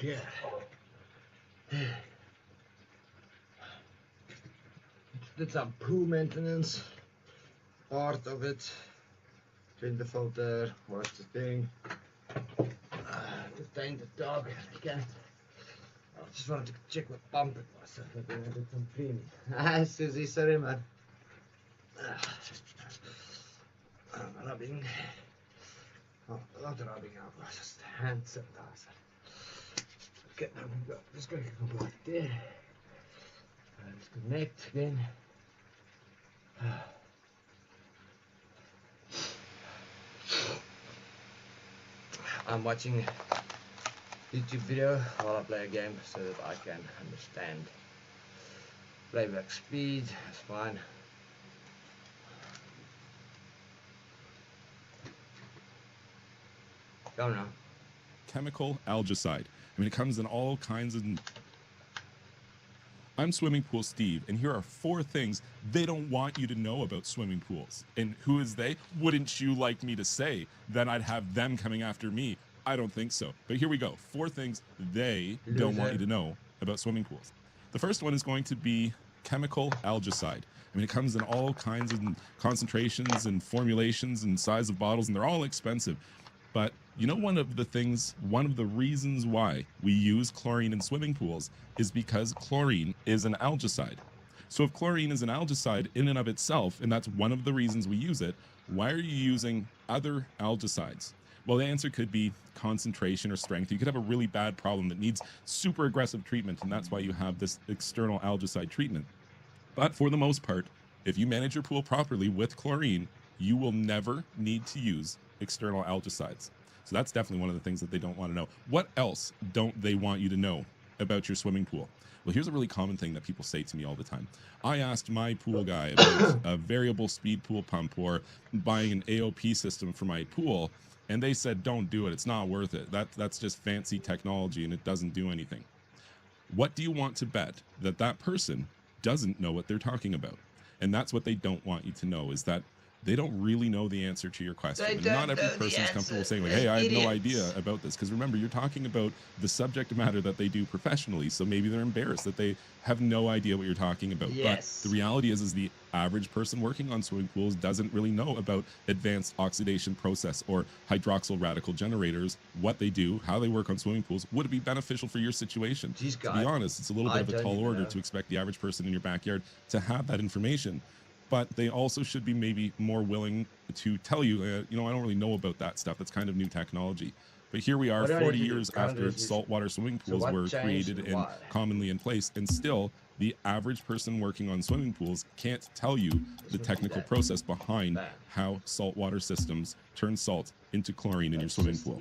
Yeah. Did some pool maintenance, part of it. Clean the filter, wash the thing. Detain the dog again. I just wanted to check what pump it was. I did some cleaning. Ah, Susie, sorry man. Rubbing. Oh, not rubbing out, just hand sanitizer. Okay, now we go. Just going to go back there. Disconnect again. I'm watching a YouTube video while I play a game so that I can understand playback speed. That's fine. Go now. Chemical algicide. I mean, it comes in all kinds of... I'm Swimming Pool Steve, and here are 4 things they don't want you to know about swimming pools. And who is they? Wouldn't you like me to say? Then I'd have them coming after me. I don't think so. But here we go. 4 things they don't want you to know about swimming pools. The first one is going to be chemical algicide. I mean, it comes in all kinds of concentrations and formulations and size of bottles, and they're all expensive. But you know, one of the reasons why we use chlorine in swimming pools is because chlorine is an algicide. So if chlorine is an algicide in and of itself, and that's one of the reasons we use it, why are you using other algicides? Well, the answer could be concentration or strength. You could have a really bad problem that needs super aggressive treatment, and that's why you have this external algicide treatment. But for the most part, if you manage your pool properly with chlorine, you will never need to use external algicides. So that's definitely one of the things that they don't want to know. What else don't they want you to know about your swimming pool? Well, here's a really common thing that people say to me all the time. I asked my pool guy about a variable speed pool pump or buying an AOP system for my pool, and they said, don't do it. It's not worth it. That's just fancy technology and it doesn't do anything. What do you want to bet that that person doesn't know what they're talking about? And that's what they don't want you to know, is that they don't really know the answer to your question. And not every person is comfortable saying, like, hey, I have no idea about this. Because remember, you're talking about the subject matter that they do professionally. So maybe they're embarrassed that they have no idea what you're talking about. Yes. But the reality is the average person working on swimming pools doesn't really know about advanced oxidation process or hydroxyl radical generators, what they do, how they work on swimming pools. Would it be beneficial for your situation? To be honest, it's a little bit of a tall order to expect the average person in your backyard to have that information. But they also should be maybe more willing to tell you, you know, I don't really know about that stuff. That's kind of new technology. But here we are 40 years after saltwater swimming pools were created and commonly in place, and still the average person working on swimming pools can't tell you the technical process behind how saltwater systems turn salt into chlorine in your swimming pool.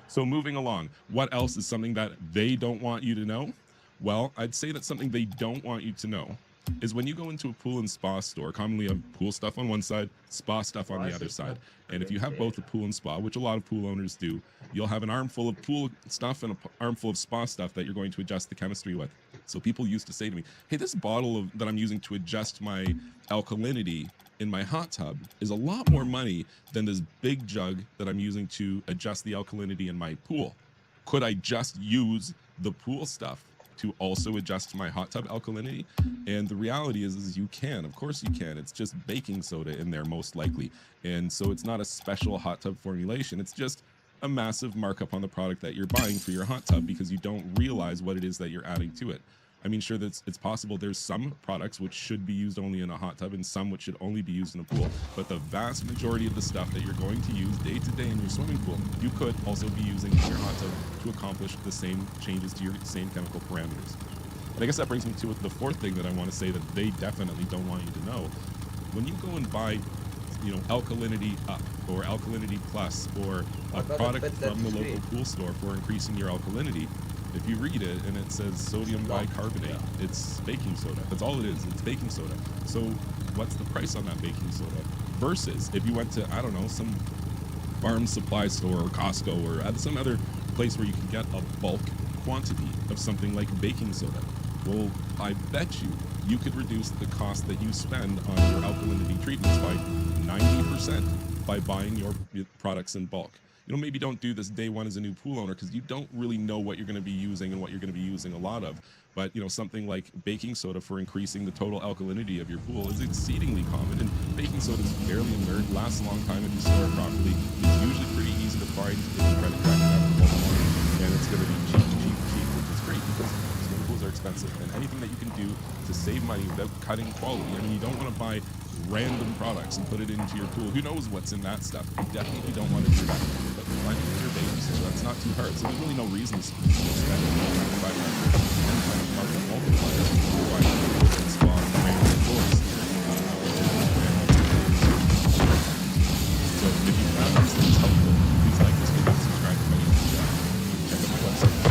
So moving along, what else is something that they don't want you to know? Well, I'd say that something they don't want you to know is when you go into a pool and spa store, commonly have pool stuff on one side, spa stuff on the other side. And if you have both a pool and spa, which a lot of pool owners do, you'll have an armful of pool stuff and an armful of spa stuff that you're going to adjust the chemistry with. So people used to say to me, hey, this bottle that I'm using to adjust my alkalinity in my hot tub is a lot more money than this big jug that I'm using to adjust the alkalinity in my pool. Could I just use the pool stuff to also adjust my hot tub alkalinity? And the reality is you can. Of course you can. It's just baking soda in there most likely. And so it's not a special hot tub formulation. It's just a massive markup on the product that you're buying for your hot tub because you don't realize what it is that you're adding to it. I mean, sure, it's possible there's some products which should be used only in a hot tub and some which should only be used in a pool. But the vast majority of the stuff that you're going to use day to day in your swimming pool, you could also be using in your hot tub to accomplish the same changes to your same chemical parameters. And I guess that brings me to the 4th thing that I want to say that they definitely don't want you to know. When you go and buy, you know, Alkalinity Up or Alkalinity Plus or a product from the local pool store for increasing your alkalinity, if you read it and it says sodium bicarbonate, it's baking soda. That's all it is. It's baking soda. So what's the price on that baking soda? Versus if you went to, I don't know, some farm supply store or Costco or some other place where you can get a bulk quantity of something like baking soda. Well, I bet you could reduce the cost that you spend on your alkalinity treatments by 90% by buying your products in bulk. you know, maybe don't do this day one as a new pool owner, because you don't really know what you're going to be using and what you're going to be using a lot of. But, you know, something like baking soda for increasing the total alkalinity of your pool is exceedingly common, and baking soda is fairly inert, lasts a long time if you store it properly. It's usually pretty easy to find if you try to track it down for morning, and it's going to be cheap, which is great because swimming pools are expensive. And anything that you can do to save money without cutting quality, I mean, you don't want to buy random products and put it into your pool. Who knows what's in that stuff? You definitely don't want to do that. But finding your baby, so that's not too hard. So there's really no reason to spend So if you found these things helpful, please like this video, subscribe to my YouTube channel, check out my website.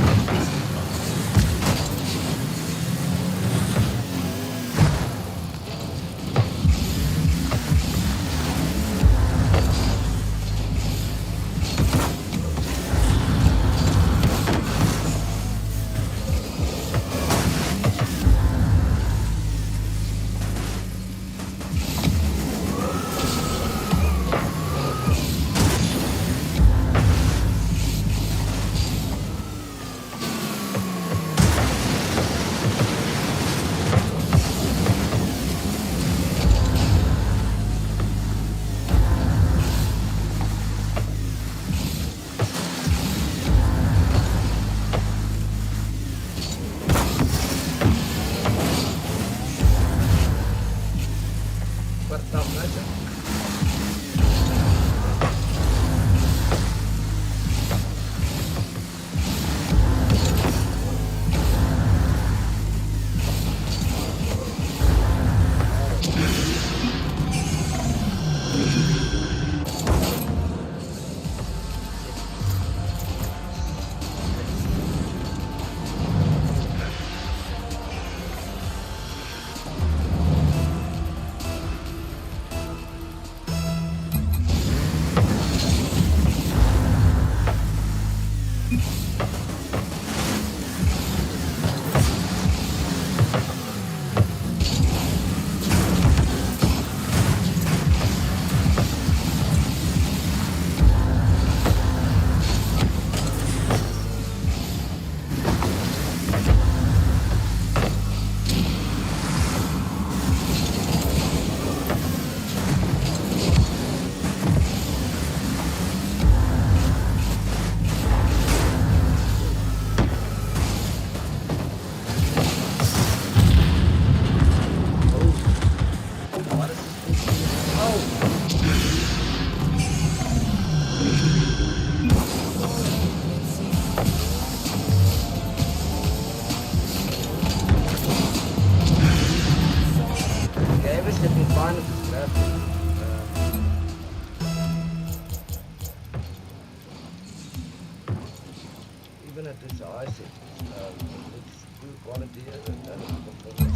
Even at this size, it's good quality and